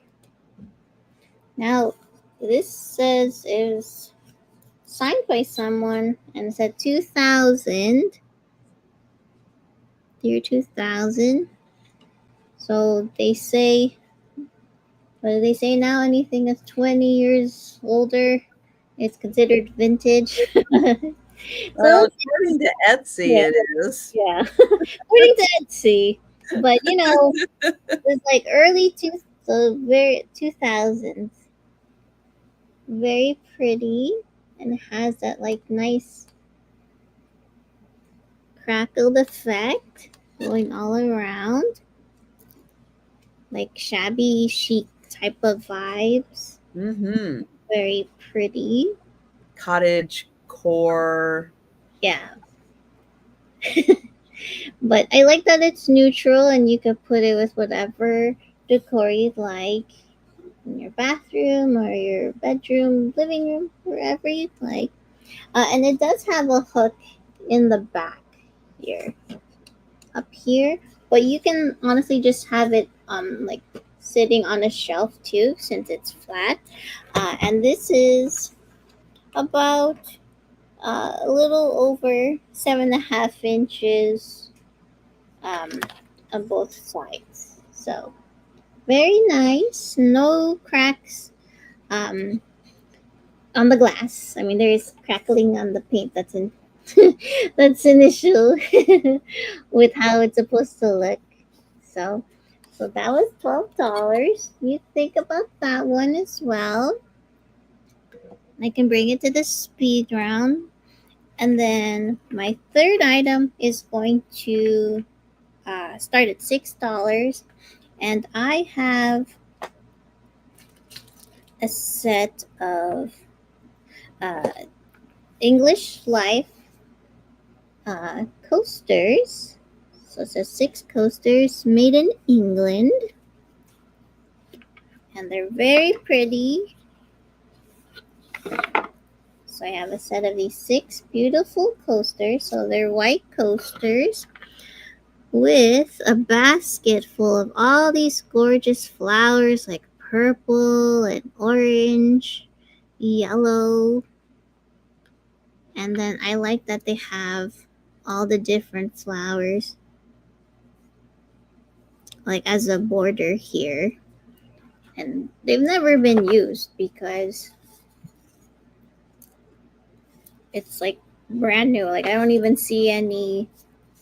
B: Now, this says is signed by someone, and it's at 2000, year 2000. So they say, what do they say now? Anything that's 20 years older is considered vintage.
A: Well,
B: So,
A: according to Etsy,
B: yeah,
A: it is.
B: yeah. According to Etsy. But, it's like early so very 2000s. Very pretty, and has that like nice crackled effect going all around, like shabby chic type of vibes.
A: Mm-hmm.
B: Very pretty.
A: Cottage core.
B: Yeah. But I like that it's neutral and you could put it with whatever decor you'd like in your bathroom or your bedroom, living room, wherever you'd like. And it does have a hook in the back here, up here, but you can honestly just have it like sitting on a shelf too, since it's flat. And this is about a little over 7.5 inches on both sides. So very nice. No cracks on the glass. I mean, there is crackling on the paint. That's in that's an issue with how it's supposed to look. So, so that was $12. You think about that one as well. I can bring it to the speed round. And then my third item is going to start at $6. And I have a set of uh, English Life coasters. So it says 6 coasters made in England. And they're very pretty. So I have a set of these 6 beautiful coasters. So they're white coasters with a basket full of all these gorgeous flowers like purple and orange, yellow. And then I like that they have all the different flowers like as a border here. And they've never been used because it's like brand new. Like I don't even see any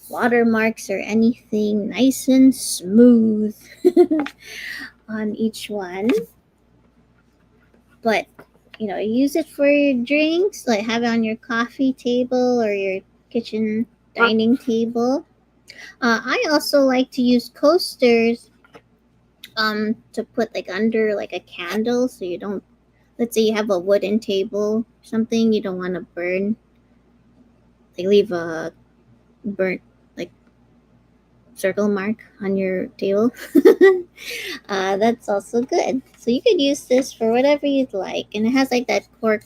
B: watermarks or anything. Nice and smooth on each one. But use it for your drinks, like have it on your coffee table or your kitchen dining table. I also like to use coasters to put like under like a candle, so you don't, let's say you have a wooden table or something, you don't want to burn, like leave a burnt like circle mark on your table. That's also good. So you could use this for whatever you'd like, and it has like that cork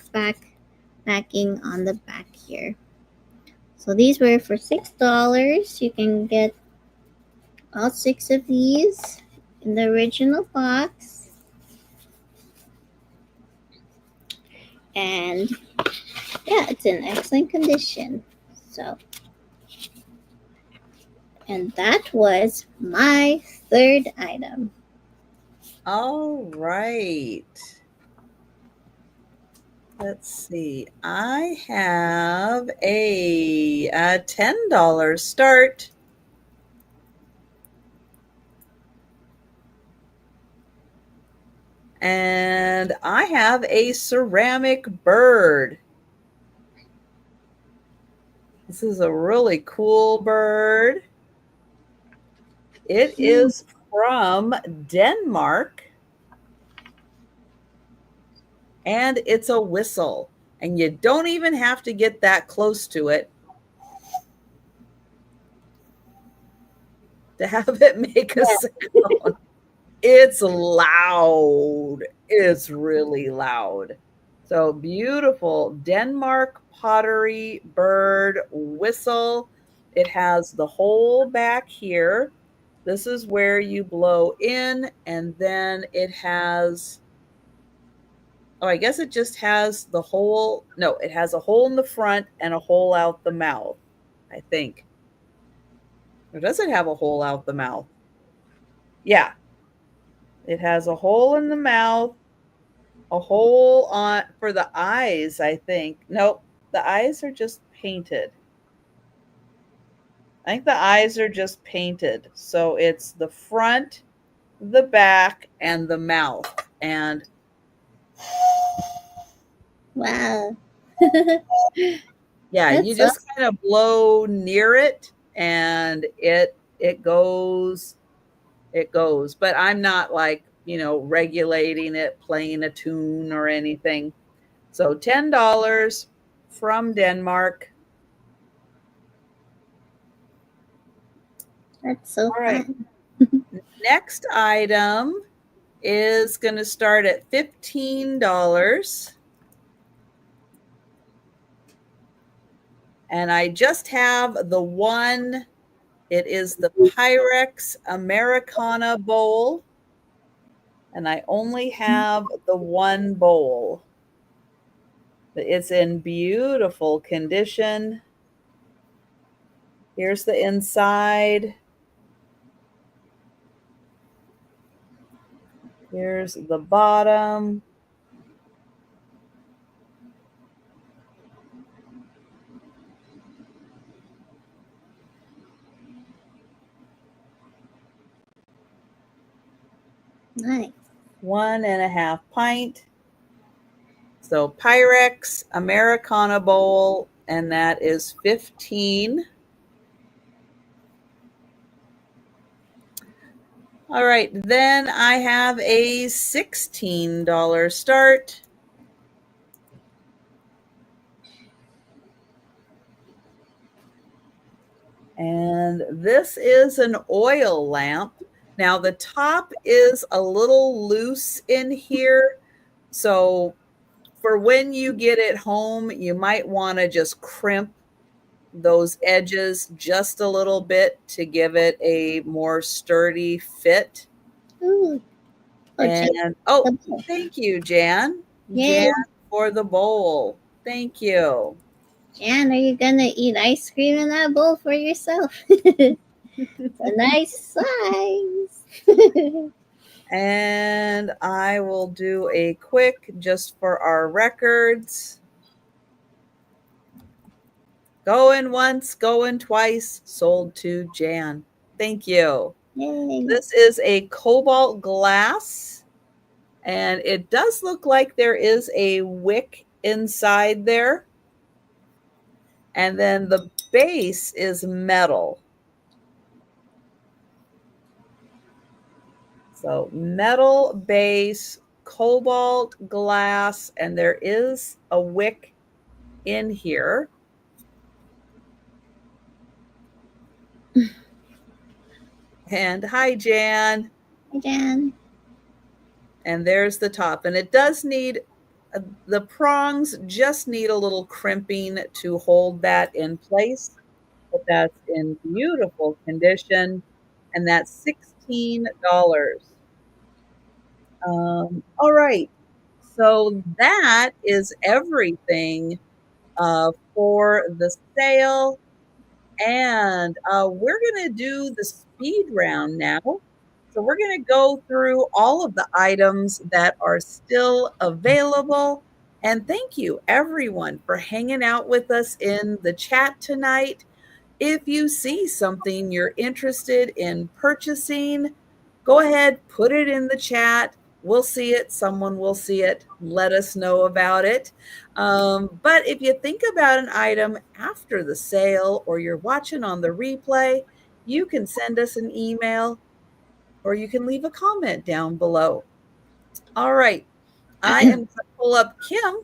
B: backing on the back here. So these were for $6. You can get all 6 of these in the original box. And yeah, it's in excellent condition. So, and that was my 3rd item.
A: All right. Let's see. I have a $10 start. And I have a ceramic bird. This is a really cool bird. It is from Denmark. And it's a whistle. And you don't even have to get that close to it to have it make a sound. It's loud. It's really loud. So beautiful Denmark pottery bird whistle. It has the hole back here. This is where you blow in, and then it has, oh, I guess it just has the hole. No, it has a hole in the front and a hole out the mouth, I think. Or does it have a hole out the mouth? Yeah. It has a hole in the mouth, a hole on for the eyes, I think. Nope, the eyes are just painted. I think the eyes are just painted. So it's the front, the back, and the mouth. And
B: Wow.
A: yeah,
B: That's
A: you just kind of blow near it and it goes, but I'm not like, regulating it, playing a tune or anything. So $10 from Denmark.
B: That's so
A: All right.
B: fun.
A: Next item is going to start at $15. And I just have the one. It is the Pyrex Americana bowl. And I only have the one bowl. It's in beautiful condition. Here's the inside. Here's the bottom.
B: Nice.
A: 1.5 pint. So Pyrex Americana bowl, and that is 15. All right, then I have a $16 start. And this is an oil lamp. Now, the top is a little loose in here. So, for when you get it home, you might want to just crimp those edges just a little bit to give it a more sturdy fit.
B: Ooh. Oh, check
A: And oh,
B: the bowl.
A: thank you, Jan.
B: Yay.
A: Jan for the bowl. Thank you.
B: Jan, are you gonna eat ice cream in that bowl for yourself? It's a nice size.
A: And I will do a quick just for our records. Going once, going twice, sold to Jan. Thank you.
B: Yay.
A: This is a cobalt glass, and it does look like there is a wick inside there. And then the base is metal. So metal base, cobalt glass, and there is a wick in here. And hi, Jan.
B: Hi, Jan.
A: And there's the top. And it does need, the prongs just need a little crimping to hold that in place. But that's in beautiful condition. And that's $16. All right. So that is everything for the sale. And we're going to do the speed round now. So we're going to go through all of the items that are still available. And thank you, everyone, for hanging out with us in the chat tonight. If you see something you're interested in purchasing, go ahead, put it in the chat. We'll see it. Someone will see it. Let us know about it. But if you think about an item after the sale or you're watching on the replay, you can send us an email or you can leave a comment down below. All right. I am going to pull up Kim.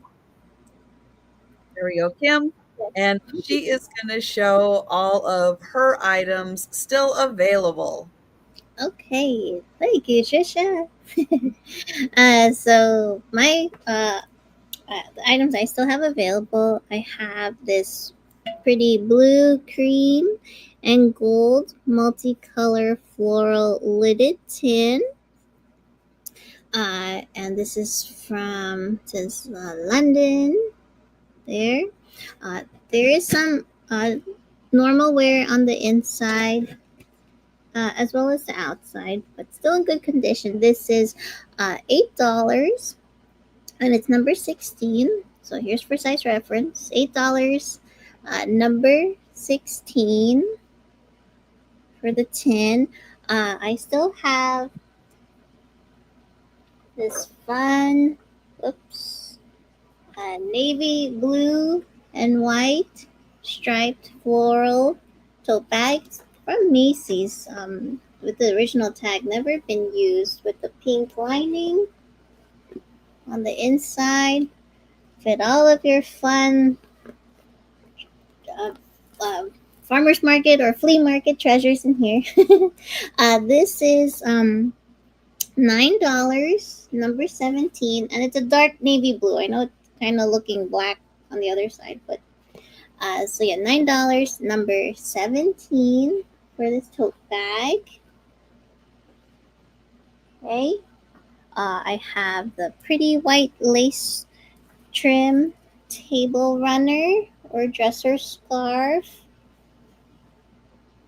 A: There we go, Kim. And she is going to show all of her items still available.
B: Okay, thank you, Trisha. So my the items I still have available, I have this pretty blue, cream, and gold multicolor floral lidded tin. And this is from London. There, there is some normal wear on the inside. As well as the outside, but still in good condition. This is $8, and it's number 16. So here's precise reference: $8, number 16 for the tin. I still have this fun, navy blue and white striped floral tote bags from Macy's, with the original tag, never been used, with the pink lining on the inside. Fit all of your fun uh, farmers market or flea market treasures in here. This is $9, number 17, and it's a dark navy blue. I know it's kind of looking black on the other side, but so yeah, $9, number 17 for this tote bag. Okay. I have the pretty white lace trim table runner or dresser scarf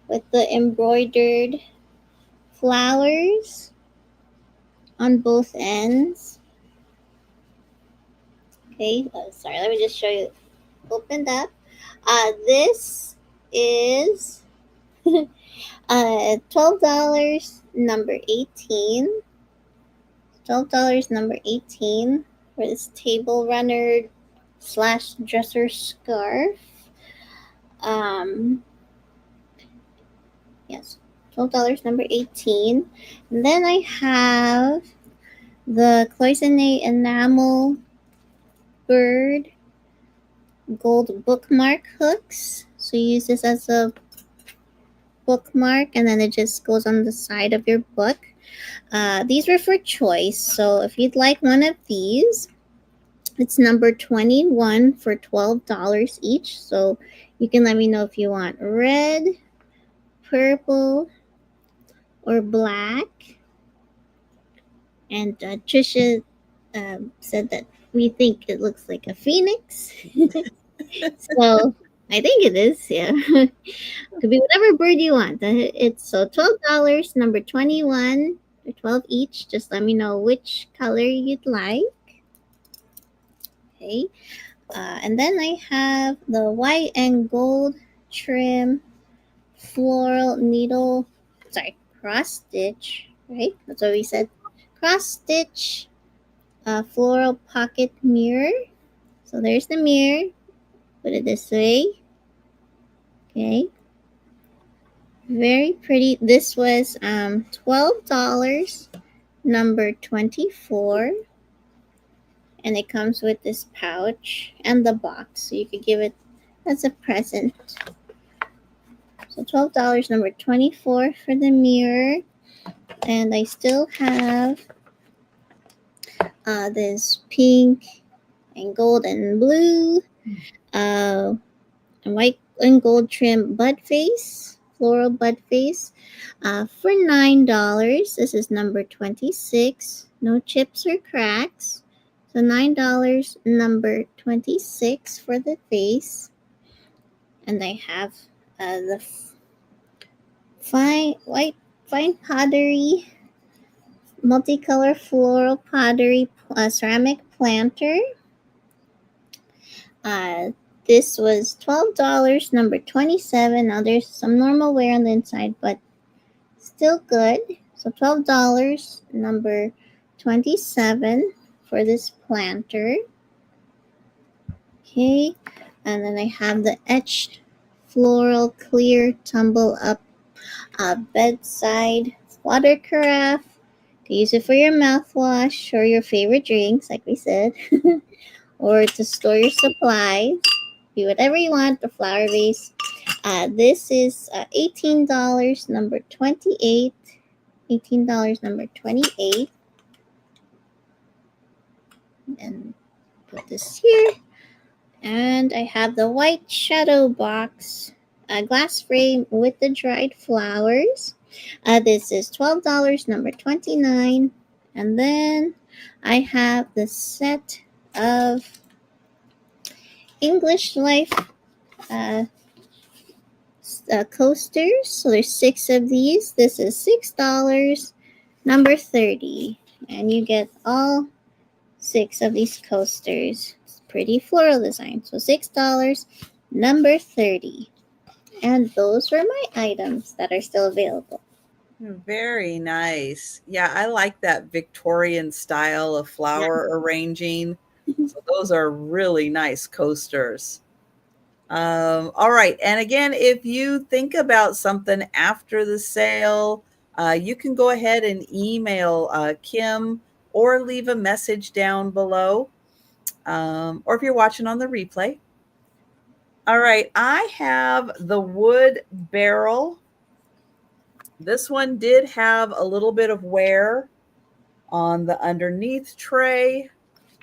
B: with the embroidered flowers on both ends. Okay, sorry, let me just show you. Opened up. This is $12, number 18. $12, number 18 for this table runner / dresser scarf. Yes, $12, number 18. And then I have the cloisonne enamel bird gold bookmark hooks. So you use this as a bookmark, and then it just goes on the side of your book. These were for choice, so if you'd like one of these, it's number 21 for $12 each. So you can let me know if you want red, purple, or black. And Trisha said that we think it looks like a phoenix. So I think it is, yeah. Could be whatever bird you want. It's so $12, number 21, or 12 each. Just let me know which color you'd like. Okay. And then I have the white and gold trim floral needle, cross stitch, right? That's what we said. Cross stitch floral pocket mirror. So there's the mirror. Put it this way. Okay. Very pretty. This was $12, number 24. And it comes with this pouch and the box. So you could give it as a present. So $12, number 24 for the mirror. And I still have this pink and gold and blue and white and gold trim bud face, floral bud face for $9. This is number 26. No chips or cracks. So $9, number 26 for the face. And I have the fine pottery, multicolor floral pottery ceramic planter. This was $12, number 27. Now there's some normal wear on the inside, but still good. So $12, number 27 for this planter. Okay, and then I have the etched floral clear tumble up bedside water carafe. You can use it for your mouthwash or your favorite drinks, like we said, or to store your supplies. Do whatever you want. The flower vase. This is $18, number 28. $18, number 28. And put this here. And I have the white shadow box, glass frame with the dried flowers. This is $12, number 29. And then I have the set of English Life coasters. So there's 6 of these. This is $6, number 30. And you get all 6 of these coasters. It's pretty floral design. So $6, number 30. And those were my items that are still available.
A: Very nice. Yeah, I like that Victorian style of flower arranging. So those are really nice coasters. All right. And again, if you think about something after the sale, you can go ahead and email Kim or leave a message down below. Or if you're watching on the replay. All right. I have the wood barrel. This one did have a little bit of wear on the underneath tray,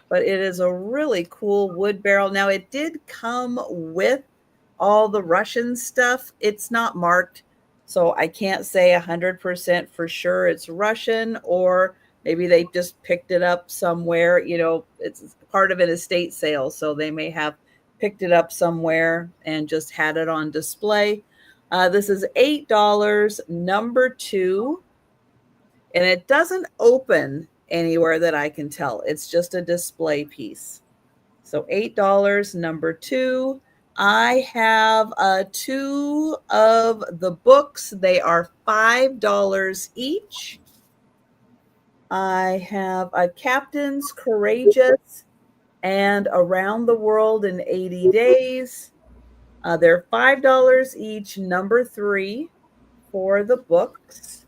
A: but it is a really cool wood barrel. Now, it did come with all the Russian stuff. It's not marked, so I can't say 100% for sure it's Russian, or maybe they just picked it up somewhere. You know, it's part of an estate sale, so they may have picked it up somewhere and just had it on display. This is $8, number 2, and it doesn't open anywhere that I can tell. It's just a display piece. So $8, number 2. I have 2 of the books. They are $5 each. I have a Captain's Courageous and Around the World in 80 Days. They're $5 each, number 3 for the books.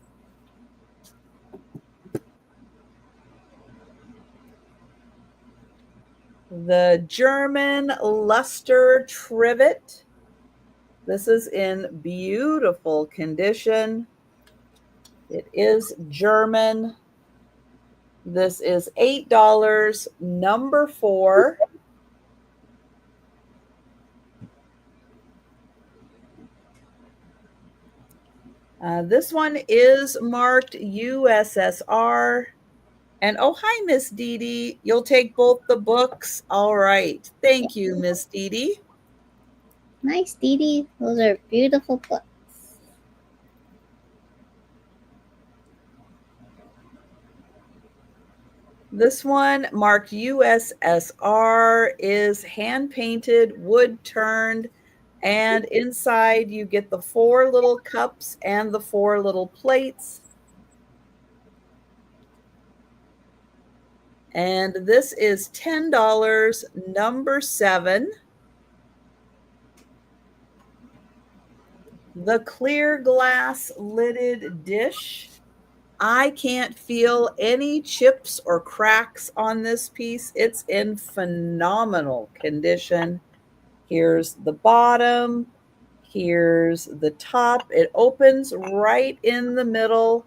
A: The German Luster Trivet. This is in beautiful condition. It is German. This is $8, number 4. This one is marked USSR. And oh, hi, Miss Dee Dee. You'll take both the books. All right. Thank you, Miss Dee Dee.
B: Nice, Dee Dee. Those are beautiful books.
A: This one marked USSR is hand painted, wood turned, and inside you get the 4 little cups and the 4 little plates. And this is $10, number 7. The clear glass lidded dish. I can't feel any chips or cracks on this piece. It's in phenomenal condition. Here's the bottom. Here's the top. It opens right in the middle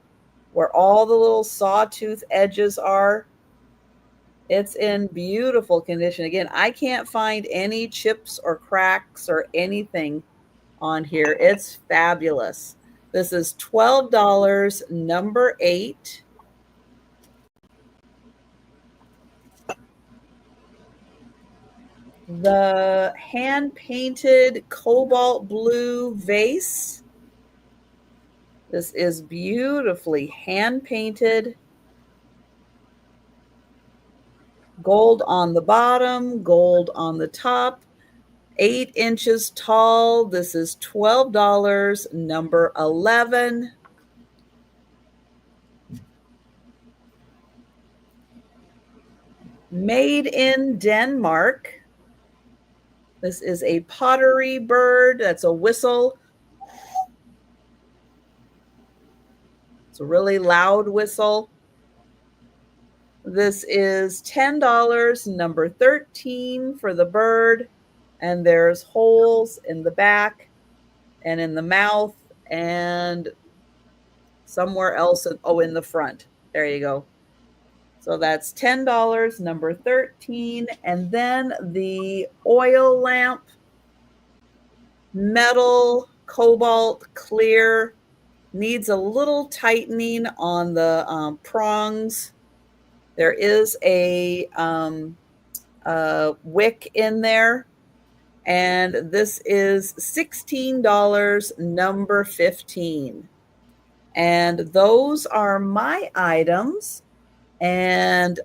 A: where all the little sawtooth edges are. It's in beautiful condition. Again, I can't find any chips or cracks or anything on here. It's fabulous. This is $12, number 8. The hand-painted cobalt blue vase. This is beautifully hand-painted. Gold on the bottom, gold on the top. 8 inches tall. This is $12, number 11. Made in Denmark. This is a pottery bird. That's a whistle. It's a really loud whistle. This is $10, number 13 for the bird. And there's holes in the back and in the mouth and somewhere else. In the front. There you go. So that's $10, number 13. And then the oil lamp, metal, cobalt, clear, needs a little tightening on the prongs. There is a wick in there. And this is $16, number 15. And those are my items. And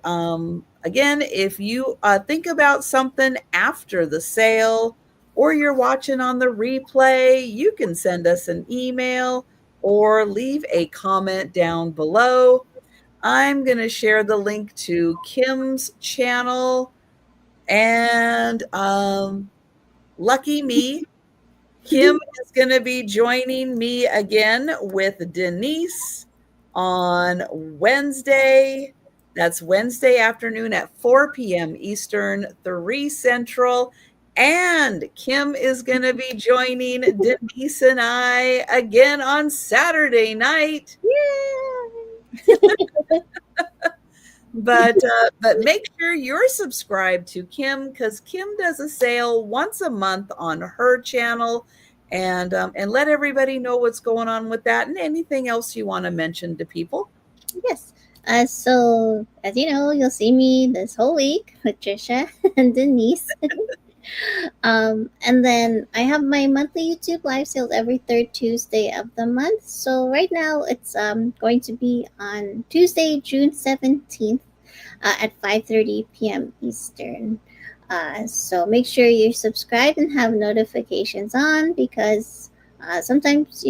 A: again, if you think about something after the sale or you're watching on the replay, you can send us an email or leave a comment down below. I'm going to share the link to Kim's channel. And lucky me, Kim is going to be joining me again with Denise on Wednesday. That's Wednesday afternoon at 4 p.m. Eastern, 3 Central. And Kim is going to be joining Denise and I again on Saturday night.
B: Yay!
A: But make sure you're subscribed to Kim, because Kim does a sale once a month on her channel, and let everybody know what's going on with that and anything else you want to mention to people.
B: Yes. So, as you know, you'll see me this whole week with Trisha and Denise. And then I have my monthly YouTube live sales every third Tuesday of the month. So right now it's going to be on Tuesday, June 17th at 5:30 p.m. Eastern. So make sure you're subscribed and have notifications on, because sometimes,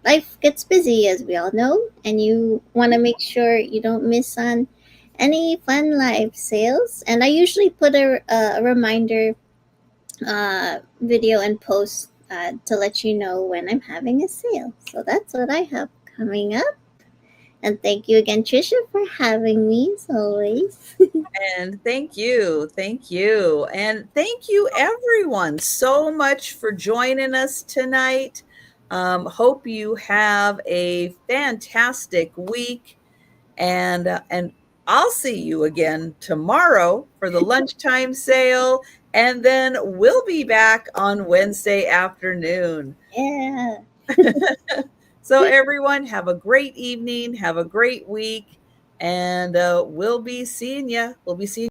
B: life gets busy, as we all know, and you want to make sure you don't miss on any fun live sales. And I usually put a reminder video and post to let you know when I'm having a sale. So that's what I have coming up. And thank you again, Trisha, for having me as always.
A: And thank you. Thank you. And thank you, everyone, so much for joining us tonight. Hope you have a fantastic week. And I'll see you again tomorrow for the lunchtime sale. And then we'll be back on Wednesday afternoon.
B: Yeah.
A: So, everyone, have a great evening. Have a great week. And we'll be seeing you. We'll be seeing